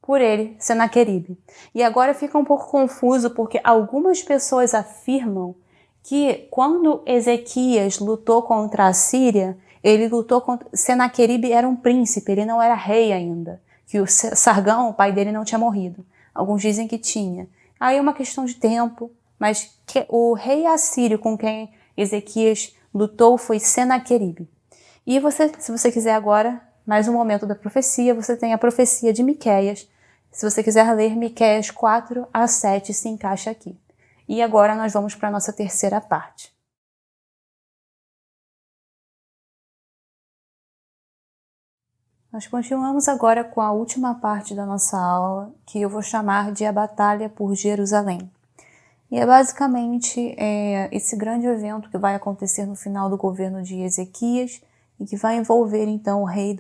por ele, Senaqueribe. E agora fica um pouco confuso porque algumas pessoas afirmam que quando Ezequias lutou contra a Síria, ele lutou contra... Senaqueribe era um príncipe, ele não era rei ainda. Que o Sargão, o pai dele, não tinha morrido. Alguns dizem que tinha. Aí é uma questão de tempo, mas o rei assírio com quem Ezequias lutou foi Senaqueribe. E se você quiser agora, mais um momento da profecia, você tem a profecia de Miqueias. Se você quiser ler Miqueias 4 a 7, se encaixa aqui. E agora nós vamos para a nossa terceira parte. Nós continuamos agora com a última parte da nossa aula, que eu vou chamar de a Batalha por Jerusalém. E é basicamente esse grande evento que vai acontecer no final do governo de Ezequias e que vai envolver então o rei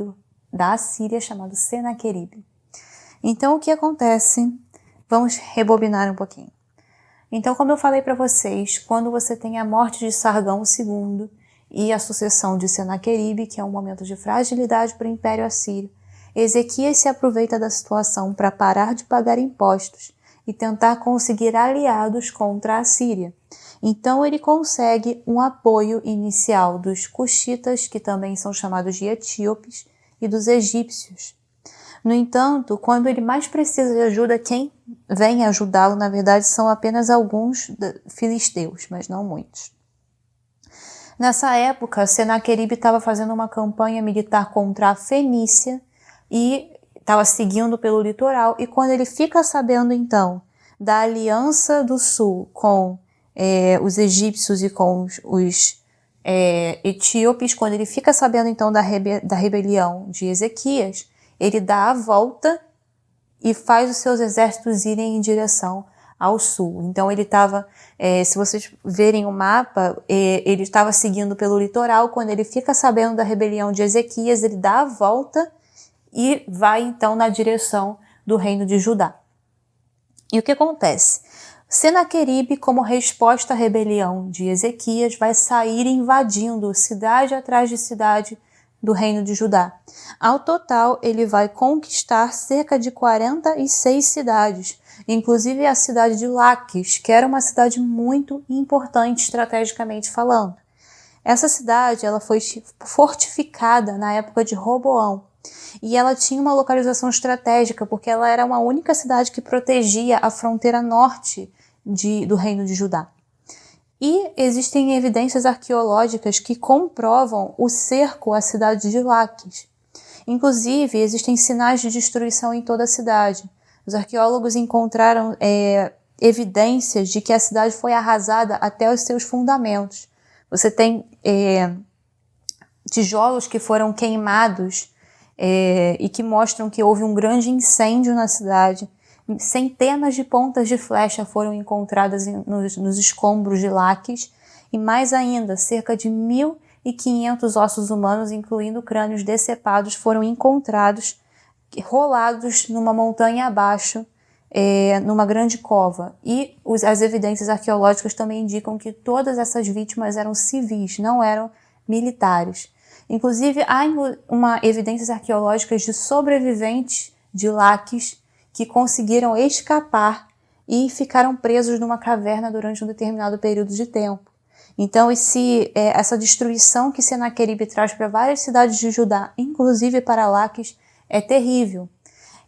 da Assíria chamado Senaqueribe. Então o que acontece? Vamos rebobinar um pouquinho. Então, como eu falei para vocês, quando você tem a morte de Sargão II e a sucessão de Senaqueribe, que é um momento de fragilidade para o Império Assírio, Ezequias se aproveita da situação para parar de pagar impostos e tentar conseguir aliados contra a Assíria. Então ele consegue um apoio inicial dos cuxitas, que também são chamados de etíopes, e dos egípcios. No entanto, quando ele mais precisa de ajuda, quem vem ajudá-lo, na verdade, são apenas alguns filisteus, mas não muitos. Nessa época, Senaqueribe estava fazendo uma campanha militar contra a Fenícia e estava seguindo pelo litoral, e quando ele fica sabendo então da aliança do sul com os egípcios e com os etíopes, quando ele fica sabendo então da rebelião de Ezequias, ele dá a volta e faz os seus exércitos irem em direção ao sul. Então ele estava, se vocês verem o mapa, ele estava seguindo pelo litoral. Quando ele fica sabendo da rebelião de Ezequias, ele dá a volta e vai então na direção do reino de Judá. E o que acontece? Senaqueribe, como resposta à rebelião de Ezequias, vai sair invadindo cidade atrás de cidade do reino de Judá. Ao total, ele vai conquistar cerca de 46 cidades, inclusive a cidade de Laquis, que era uma cidade muito importante estrategicamente falando. Essa cidade ela foi fortificada na época de Roboão, e ela tinha uma localização estratégica, porque ela era uma única cidade que protegia a fronteira norte do reino de Judá. E existem evidências arqueológicas que comprovam o cerco à cidade de Laquis. Inclusive, existem sinais de destruição em toda a cidade. Os arqueólogos encontraram evidências de que a cidade foi arrasada até os seus fundamentos. Você tem tijolos que foram queimados e que mostram que houve um grande incêndio na cidade. Centenas de pontas de flecha foram encontradas nos escombros de Laquis, e mais ainda, cerca de 1.500 ossos humanos, incluindo crânios decepados, foram encontrados rolados numa montanha abaixo, numa grande cova. E as evidências arqueológicas também indicam que todas essas vítimas eram civis, não eram militares. Inclusive, há evidências arqueológicas de sobreviventes de Laquis que conseguiram escapar e ficaram presos numa caverna durante um determinado período de tempo. Então, essa destruição que Senaqueribe traz para várias cidades de Judá, inclusive para Laquis, é terrível.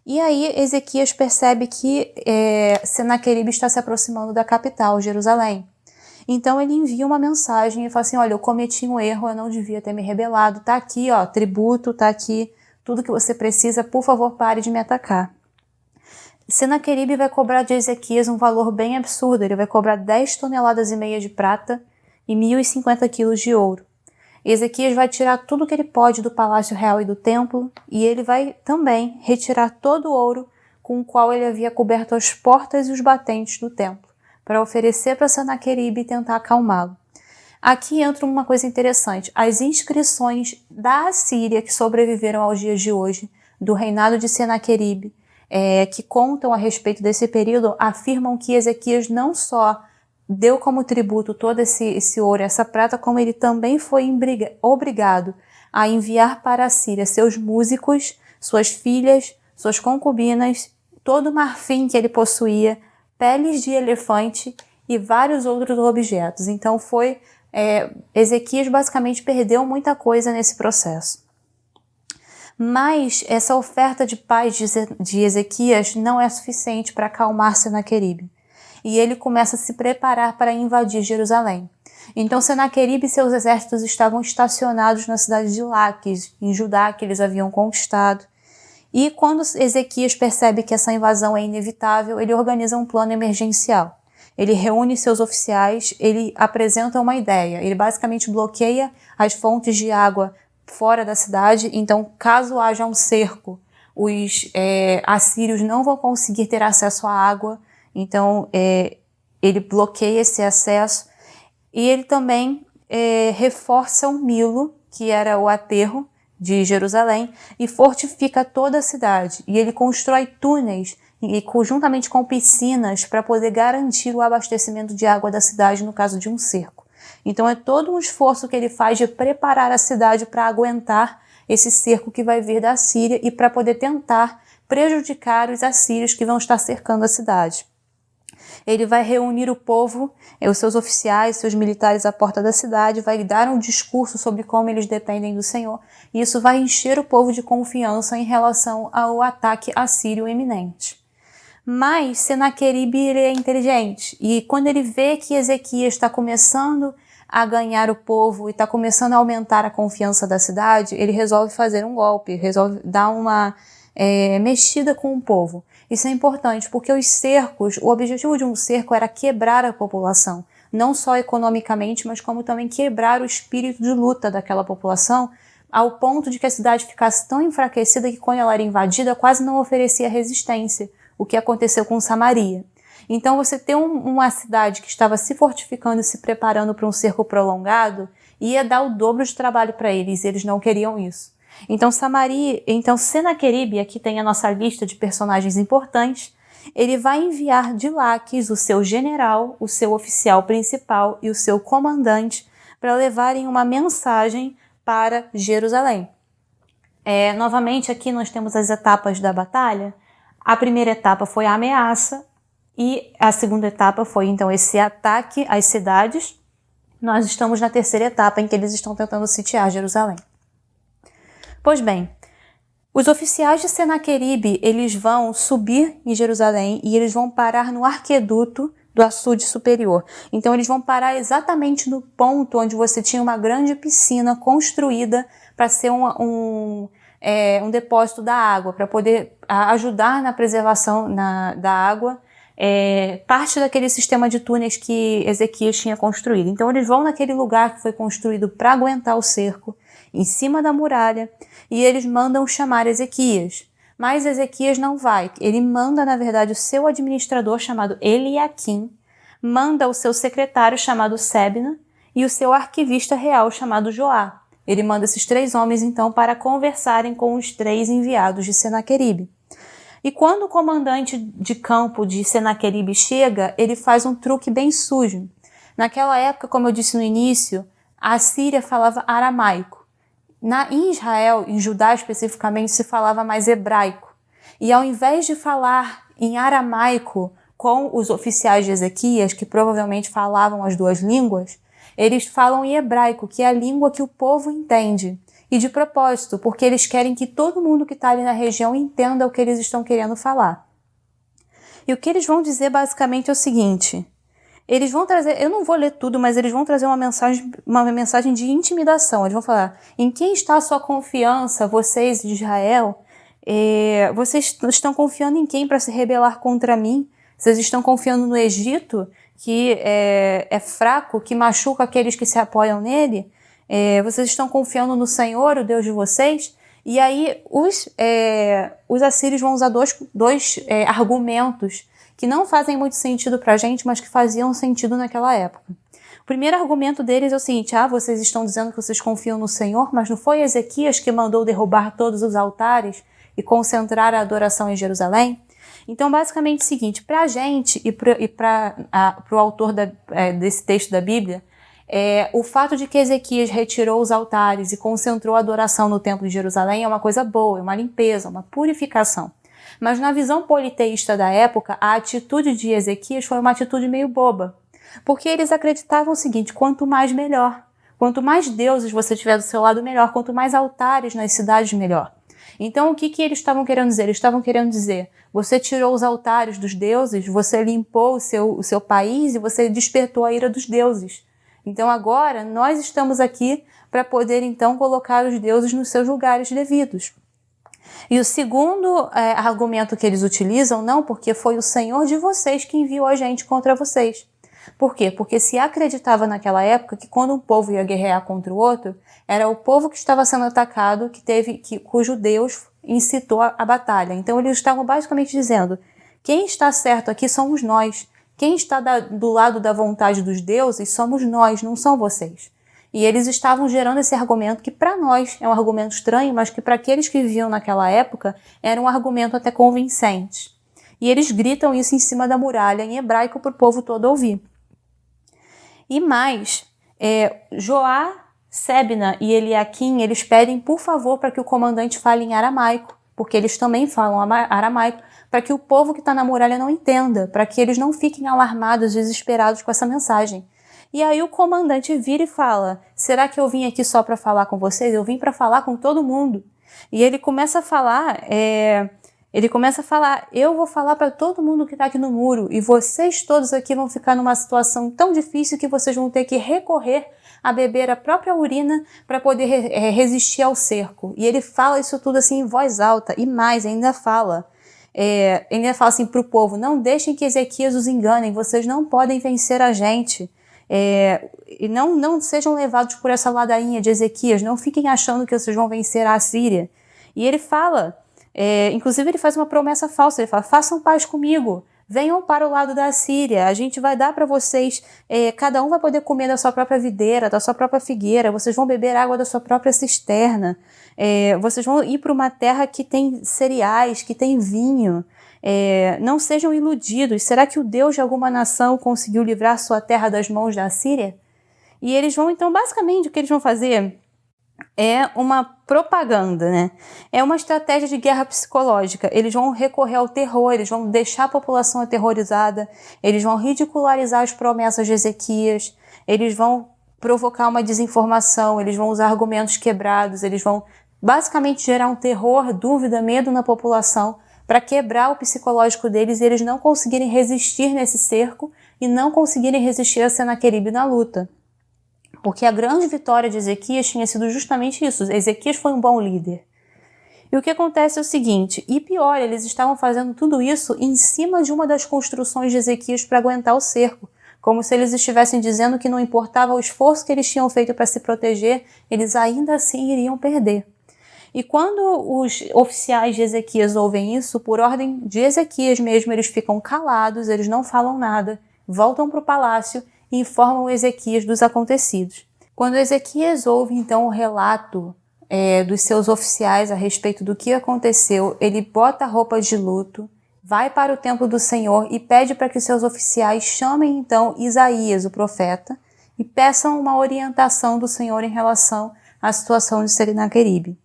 E aí Ezequias percebe que Senaqueribe está se aproximando da capital, Jerusalém. Então ele envia uma mensagem e fala assim: olha, eu cometi um erro, eu não devia ter me rebelado, tá aqui, ó, tributo, tá aqui tudo que você precisa, por favor, pare de me atacar. Senaqueribe vai cobrar de Ezequias um valor bem absurdo, ele vai cobrar 10,5 toneladas de prata e 1.050 quilos de ouro. Ezequias vai tirar tudo que ele pode do palácio real e do templo, e ele vai também retirar todo o ouro com o qual ele havia coberto as portas e os batentes do templo, para oferecer para Senaqueribe e tentar acalmá-lo. Aqui entra uma coisa interessante: as inscrições da Assíria que sobreviveram aos dias de hoje, do reinado de Senaqueribe, que contam a respeito desse período, afirmam que Ezequias não só deu como tributo todo esse ouro, essa prata, como ele também foi obrigado a enviar para a Síria seus músicos, suas filhas, suas concubinas, todo o marfim que ele possuía, peles de elefante e vários outros objetos. Então Ezequias basicamente perdeu muita coisa nesse processo. Mas essa oferta de paz de Ezequias não é suficiente para acalmar Senaqueribe. E ele começa a se preparar para invadir Jerusalém. Então Senaqueribe e seus exércitos estavam estacionados na cidade de Laquis, em Judá, que eles haviam conquistado. E quando Ezequias percebe que essa invasão é inevitável, ele organiza um plano emergencial. Ele reúne seus oficiais, ele apresenta uma ideia. Ele basicamente bloqueia as fontes de água fora da cidade. Então, caso haja um cerco, os assírios não vão conseguir ter acesso à água. Então, ele bloqueia esse acesso, e ele também reforça o Milo, que era o aterro de Jerusalém, e fortifica toda a cidade. E ele constrói túneis, juntamente com piscinas, para poder garantir o abastecimento de água da cidade no caso de um cerco. Então, é todo um esforço que ele faz de preparar a cidade para aguentar esse cerco que vai vir da Síria e para poder tentar prejudicar os assírios que vão estar cercando a cidade. Ele vai reunir o povo, os seus oficiais, seus militares à porta da cidade, vai dar um discurso sobre como eles dependem do Senhor, e isso vai encher o povo de confiança em relação ao ataque assírio iminente. Mas Senaqueribe é inteligente, e quando ele vê que Ezequias está começando a ganhar o povo e está começando a aumentar a confiança da cidade, ele resolve fazer um golpe, resolve dar uma mexida com o povo. Isso é importante porque os cercos, o objetivo de um cerco era quebrar a população, não só economicamente, mas como também quebrar o espírito de luta daquela população, ao ponto de que a cidade ficasse tão enfraquecida que quando ela era invadida quase não oferecia resistência, o que aconteceu com Samaria. Então você ter uma cidade que estava se fortificando e se preparando para um cerco prolongado ia dar o dobro de trabalho para eles, e eles não queriam isso. Então Senaqueribe, aqui tem a nossa lista de personagens importantes, ele vai enviar de Laquis o seu general, o seu oficial principal e o seu comandante para levarem uma mensagem para Jerusalém. Novamente aqui nós temos as etapas da batalha. A primeira etapa foi a ameaça e a segunda etapa foi então esse ataque às cidades. Nós estamos na terceira etapa em que eles estão tentando sitiar Jerusalém. Pois bem, os oficiais de Senaqueribe, eles vão subir em Jerusalém e eles vão parar no arqueduto do açude superior. Então eles vão parar exatamente no ponto onde você tinha uma grande piscina construída para ser um depósito da água, para poder ajudar na preservação da água, parte daquele sistema de túneis que Ezequias tinha construído. Então eles vão naquele lugar que foi construído para aguentar o cerco, em cima da muralha, e eles mandam chamar Ezequias. Mas Ezequias não vai. Ele manda, na verdade, o seu administrador chamado Eliaquim, manda o seu secretário chamado Sebna e o seu arquivista real chamado Joá. Ele manda esses 3 homens, então, para conversarem com os 3 enviados de Senaqueribe. E quando o comandante de campo de Senaqueribe chega, ele faz um truque bem sujo. Naquela época, como eu disse no início, a Síria falava aramaico. Em Israel, em Judá especificamente, se falava mais hebraico. E ao invés de falar em aramaico com os oficiais de Ezequias, que provavelmente falavam as 2 línguas, eles falam em hebraico, que é a língua que o povo entende. E de propósito, porque eles querem que todo mundo que está ali na região entenda o que eles estão querendo falar. E o que eles vão dizer basicamente é o seguinte: eles vão trazer, eu não vou ler tudo, mas eles vão trazer uma mensagem de intimidação. Eles vão falar: em quem está a sua confiança, vocês de Israel? Vocês estão confiando em quem para se rebelar contra mim? Vocês estão confiando no Egito, que é fraco, que machuca aqueles que se apoiam nele? Vocês estão confiando no Senhor, o Deus de vocês? E aí os assírios vão usar dois argumentos que não fazem muito sentido pra gente, mas que faziam sentido naquela época. O primeiro argumento deles é o seguinte: vocês estão dizendo que vocês confiam no Senhor, mas não foi Ezequias que mandou derrubar todos os altares e concentrar a adoração em Jerusalém? Então, basicamente é o seguinte: pra gente e para o autor desse texto da Bíblia, o fato de que Ezequias retirou os altares e concentrou a adoração no templo de Jerusalém é uma coisa boa, é uma limpeza, uma purificação. Mas na visão politeísta da época, a atitude de Ezequias foi uma atitude meio boba. Porque eles acreditavam o seguinte: quanto mais melhor. Quanto mais deuses você tiver do seu lado, melhor. Quanto mais altares nas cidades, melhor. Então o que eles estavam querendo dizer? Eles estavam querendo dizer: você tirou os altares dos deuses, você limpou o seu país e você despertou a ira dos deuses. Então agora nós estamos aqui para poder então colocar os deuses nos seus lugares devidos. E o segundo argumento que eles utilizam: não, porque foi o Senhor de vocês que enviou a gente contra vocês. Por quê? Porque se acreditava naquela época que quando um povo ia guerrear contra o outro, era o povo que estava sendo atacado, cujo Deus incitou a batalha. Então eles estavam basicamente dizendo: quem está certo aqui somos nós. Quem está do lado da vontade dos deuses somos nós, não são vocês. E eles estavam gerando esse argumento que para nós é um argumento estranho, mas que para aqueles que viviam naquela época era um argumento até convincente. E eles gritam isso em cima da muralha em hebraico para o povo todo ouvir. E mais, Joá, Sebna e Eliaquim, eles pedem por favor para que o comandante fale em aramaico, porque eles também falam aramaico, para que o povo que está na muralha não entenda, para que eles não fiquem alarmados, desesperados com essa mensagem. E aí o comandante vira e fala: será que eu vim aqui só para falar com vocês? Eu vim para falar com todo mundo. E ele começa a falar Ele começa a falar, eu vou falar para todo mundo que está aqui no muro e vocês todos aqui vão ficar numa situação tão difícil que vocês vão ter que recorrer a beber a própria urina para poder resistir ao cerco. E ele fala isso tudo assim em voz alta e mais, ainda fala assim para o povo, não deixem que Ezequias os engane, vocês não podem vencer a gente. E não sejam levados por essa ladainha de Ezequias, não fiquem achando que vocês vão vencer a Assíria. E ele fala, inclusive ele faz uma promessa falsa, ele fala, façam paz comigo, venham para o lado da Assíria, a gente vai dar para vocês, cada um vai poder comer da sua própria videira, da sua própria figueira, vocês vão beber água da sua própria cisterna, vocês vão ir para uma terra que tem cereais, que tem vinho. Não sejam iludidos. Será que o Deus de alguma nação conseguiu livrar sua terra das mãos da Assíria? E eles vão, então, basicamente, o que eles vão fazer é uma propaganda, né? É uma estratégia de guerra psicológica. Eles vão recorrer ao terror, eles vão deixar a população aterrorizada, eles vão ridicularizar as promessas de Ezequias, eles vão provocar uma desinformação, eles vão usar argumentos quebrados, eles vão basicamente gerar um terror, dúvida, medo na população, para quebrar o psicológico deles e eles não conseguirem resistir nesse cerco e não conseguirem resistir a Senaqueribe na luta. Porque a grande vitória de Ezequias tinha sido justamente isso. Ezequias foi um bom líder. E o que acontece é o seguinte, e pior, eles estavam fazendo tudo isso em cima de uma das construções de Ezequias para aguentar o cerco. Como se eles estivessem dizendo que não importava o esforço que eles tinham feito para se proteger, eles ainda assim iriam perder. E quando os oficiais de Ezequias ouvem isso, por ordem de Ezequias mesmo, eles ficam calados, eles não falam nada, voltam para o palácio e informam Ezequias dos acontecidos. Quando Ezequias ouve então o relato dos seus oficiais a respeito do que aconteceu, ele bota roupas de luto, vai para o templo do Senhor e pede para que seus oficiais chamem então Isaías, o profeta, e peçam uma orientação do Senhor em relação à situação de Senaqueribe.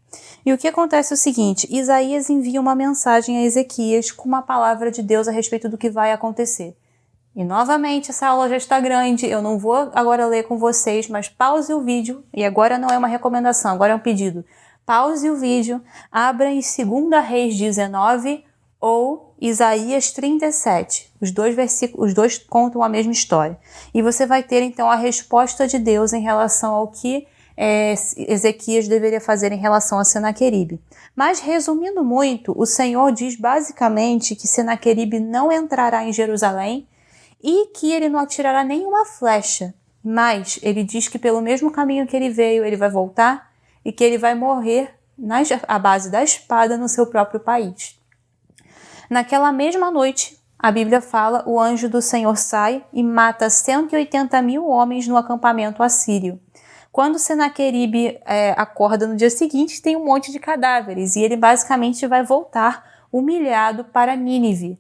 E o que acontece é o seguinte, Isaías envia uma mensagem a Ezequias com uma palavra de Deus a respeito do que vai acontecer. E novamente essa aula já está grande, eu não vou agora ler com vocês, mas pause o vídeo, e agora não é uma recomendação, agora é um pedido. Pause o vídeo, abra em 2 Reis 19 ou Isaías 37. Os dois contam a mesma história. E você vai ter então a resposta de Deus em relação ao que Ezequias deveria fazer em relação a Senaqueribe. Mas, resumindo muito, o Senhor diz basicamente que Senaqueribe não entrará em Jerusalém e que ele não atirará nenhuma flecha, mas ele diz que pelo mesmo caminho que ele veio, ele vai voltar e que ele vai morrer à base da espada no seu próprio país. Naquela mesma noite, a Bíblia fala, o anjo do Senhor sai e mata 180.000 homens no acampamento assírio. Quando Senaqueribe acorda no dia seguinte, tem um monte de cadáveres e ele basicamente vai voltar humilhado para Nínive,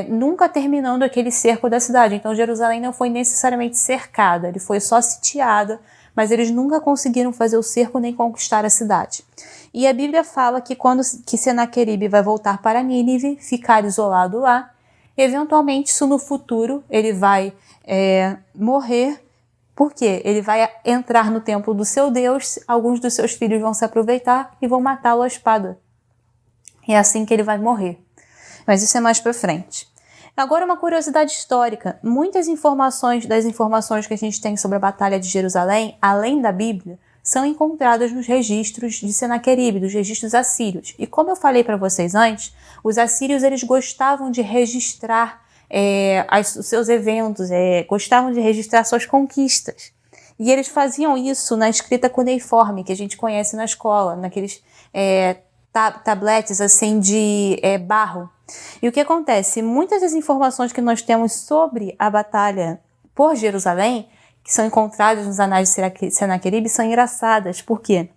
nunca terminando aquele cerco da cidade. Então Jerusalém não foi necessariamente cercada, ele foi só sitiada, mas eles nunca conseguiram fazer o cerco nem conquistar a cidade. E a Bíblia fala que quando Senaqueribe vai voltar para Nínive, ficar isolado lá, eventualmente isso no futuro ele vai morrer. Por quê? Ele vai entrar no templo do seu Deus, alguns dos seus filhos vão se aproveitar e vão matá-lo à espada. É assim que ele vai morrer. Mas isso é mais para frente. Agora uma curiosidade histórica. Muitas das informações que a gente tem sobre a Batalha de Jerusalém, além da Bíblia, são encontradas nos registros de Senaqueribe, dos registros assírios. E como eu falei para vocês antes, os assírios eles gostavam de registrar os seus eventos, gostavam de registrar suas conquistas. E eles faziam isso na escrita cuneiforme, que a gente conhece na escola, naqueles tabletes assim de barro. E o que acontece? Muitas das informações que nós temos sobre a batalha por Jerusalém, que são encontradas nos anais de Senaqueribe, são engraçadas. Por quê?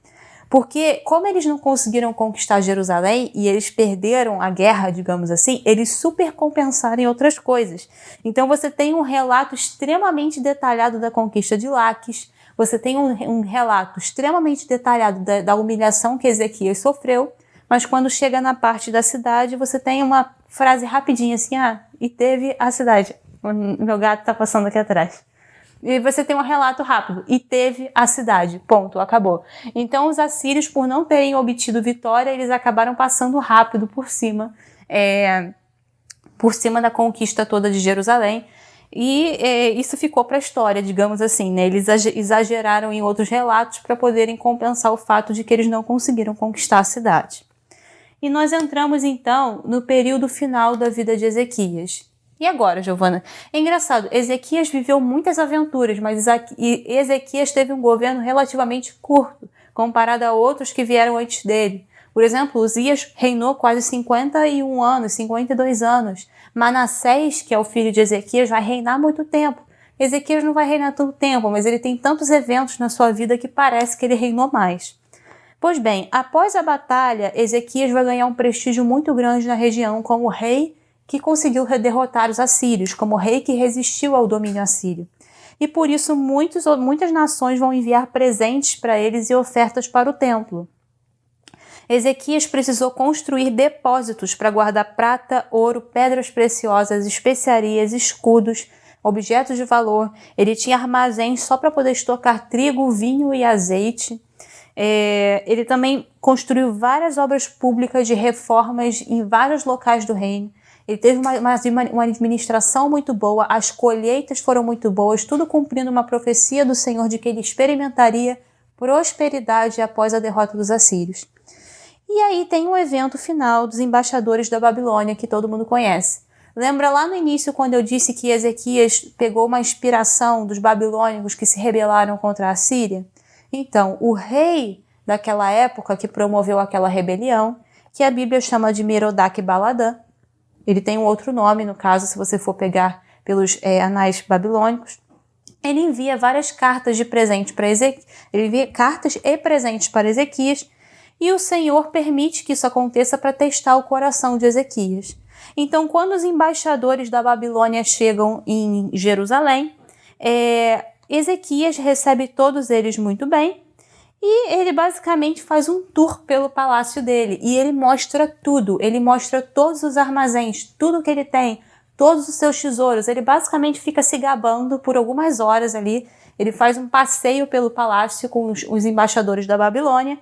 Porque como eles não conseguiram conquistar Jerusalém e eles perderam a guerra, digamos assim, eles supercompensaram em outras coisas. Então você tem um relato extremamente detalhado da conquista de Laquis, você tem um relato extremamente detalhado da humilhação que Ezequias sofreu, mas quando chega na parte da cidade, você tem uma frase rapidinha assim, e teve a cidade. O meu gato tá passando aqui atrás. E você tem um relato rápido, e teve a cidade, ponto, acabou. Então os assírios, por não terem obtido vitória, eles acabaram passando rápido por cima por cima da conquista toda de Jerusalém. E isso ficou para a história, digamos assim, né? Eles exageraram em outros relatos para poderem compensar o fato de que eles não conseguiram conquistar a cidade. E nós entramos, então, no período final da vida de Ezequias. E agora, Giovana? É engraçado, Ezequias viveu muitas aventuras, mas Ezequias teve um governo relativamente curto, comparado a outros que vieram antes dele. Por exemplo, Uzias reinou quase 51 anos, 52 anos. Manassés, que é o filho de Ezequias, vai reinar muito tempo. Ezequias não vai reinar tanto tempo, mas ele tem tantos eventos na sua vida que parece que ele reinou mais. Pois bem, após a batalha, Ezequias vai ganhar um prestígio muito grande na região como rei que conseguiu derrotar os assírios, como rei que resistiu ao domínio assírio. E por isso muitas nações vão enviar presentes para eles e ofertas para o templo. Ezequias precisou construir depósitos para guardar prata, ouro, pedras preciosas, especiarias, escudos, objetos de valor. Ele tinha armazéns só para poder estocar trigo, vinho e azeite. Ele também construiu várias obras públicas de reformas em vários locais do reino. Ele teve uma administração muito boa, as colheitas foram muito boas, tudo cumprindo uma profecia do Senhor de que ele experimentaria prosperidade após a derrota dos assírios. E aí tem um evento final dos embaixadores da Babilônia que todo mundo conhece. Lembra lá no início quando eu disse que Ezequias pegou uma inspiração dos babilônicos que se rebelaram contra a Síria? Então, o rei daquela época que promoveu aquela rebelião, que a Bíblia chama de Merodach-Baladã, ele tem um outro nome, no caso, se você for pegar pelos anais babilônicos, ele envia várias cartas de presente para Ezequias, ele envia cartas e presentes para Ezequias, e o Senhor permite que isso aconteça para testar o coração de Ezequias. Então, quando os embaixadores da Babilônia chegam em Jerusalém, Ezequias recebe todos eles muito bem e ele basicamente faz um tour pelo palácio dele e ele mostra tudo, ele mostra todos os armazéns, tudo que ele tem, todos os seus tesouros. Ele basicamente fica se gabando por algumas horas ali, ele faz um passeio pelo palácio com os embaixadores da Babilônia.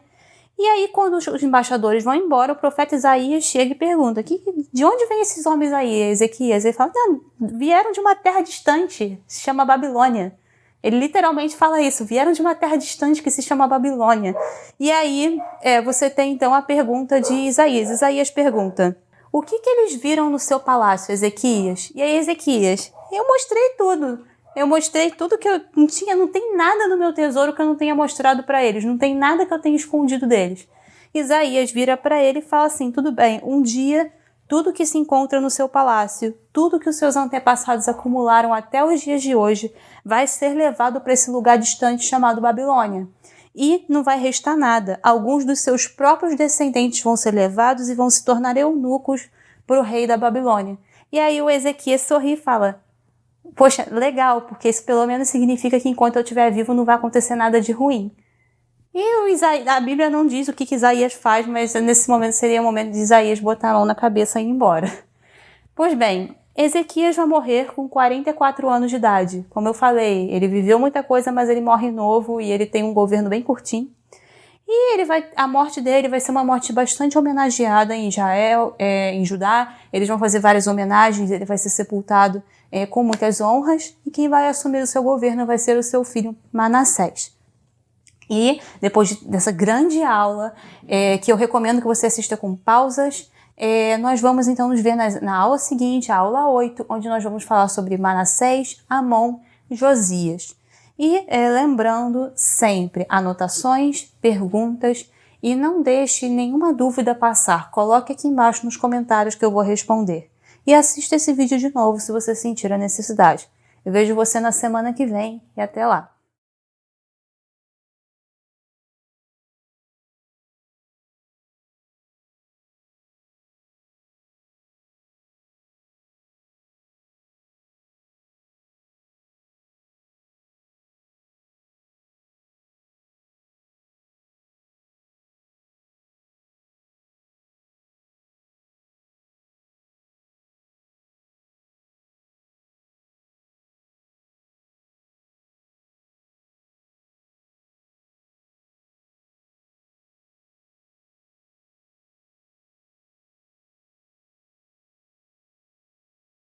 E aí, quando os embaixadores vão embora, o profeta Isaías chega e pergunta: de onde vêm esses homens aí, Ezequias? Ele fala: não, vieram de uma terra distante, se chama Babilônia. Ele literalmente fala isso, vieram de uma terra distante que se chama Babilônia. E aí, você tem então a pergunta de Isaías. Isaías pergunta: o que eles viram no seu palácio, Ezequias? E aí, Ezequias: eu mostrei tudo. Eu mostrei tudo que eu não tinha, não tem nada no meu tesouro que eu não tenha mostrado para eles, não tem nada que eu tenha escondido deles. Isaías vira para ele e fala assim: tudo bem, um dia tudo que se encontra no seu palácio, tudo que os seus antepassados acumularam até os dias de hoje, vai ser levado para esse lugar distante chamado Babilônia. E não vai restar nada. Alguns dos seus próprios descendentes vão ser levados e vão se tornar eunucos para o rei da Babilônia. E aí o Ezequias sorri e fala: poxa, legal, porque isso pelo menos significa que enquanto eu estiver vivo não vai acontecer nada de ruim. E a Bíblia não diz o que Isaías faz, mas nesse momento seria o momento de Isaías botar a mão na cabeça e ir embora. Pois bem, Ezequias vai morrer com 44 anos de idade. Como eu falei, ele viveu muita coisa, mas ele morre novo e ele tem um governo bem curtinho. E a morte dele vai ser uma morte bastante homenageada em Israel, em Judá. Eles vão fazer várias homenagens, ele vai ser sepultado com muitas honras. E quem vai assumir o seu governo vai ser o seu filho Manassés. E depois dessa grande aula, que eu recomendo que você assista com pausas, nós vamos então nos ver na aula seguinte, a aula 8, onde nós vamos falar sobre Manassés, Amon e Josias. E lembrando sempre, anotações, perguntas, e não deixe nenhuma dúvida passar. Coloque aqui embaixo nos comentários que eu vou responder. E assista esse vídeo de novo se você sentir a necessidade. Eu vejo você na semana que vem e até lá.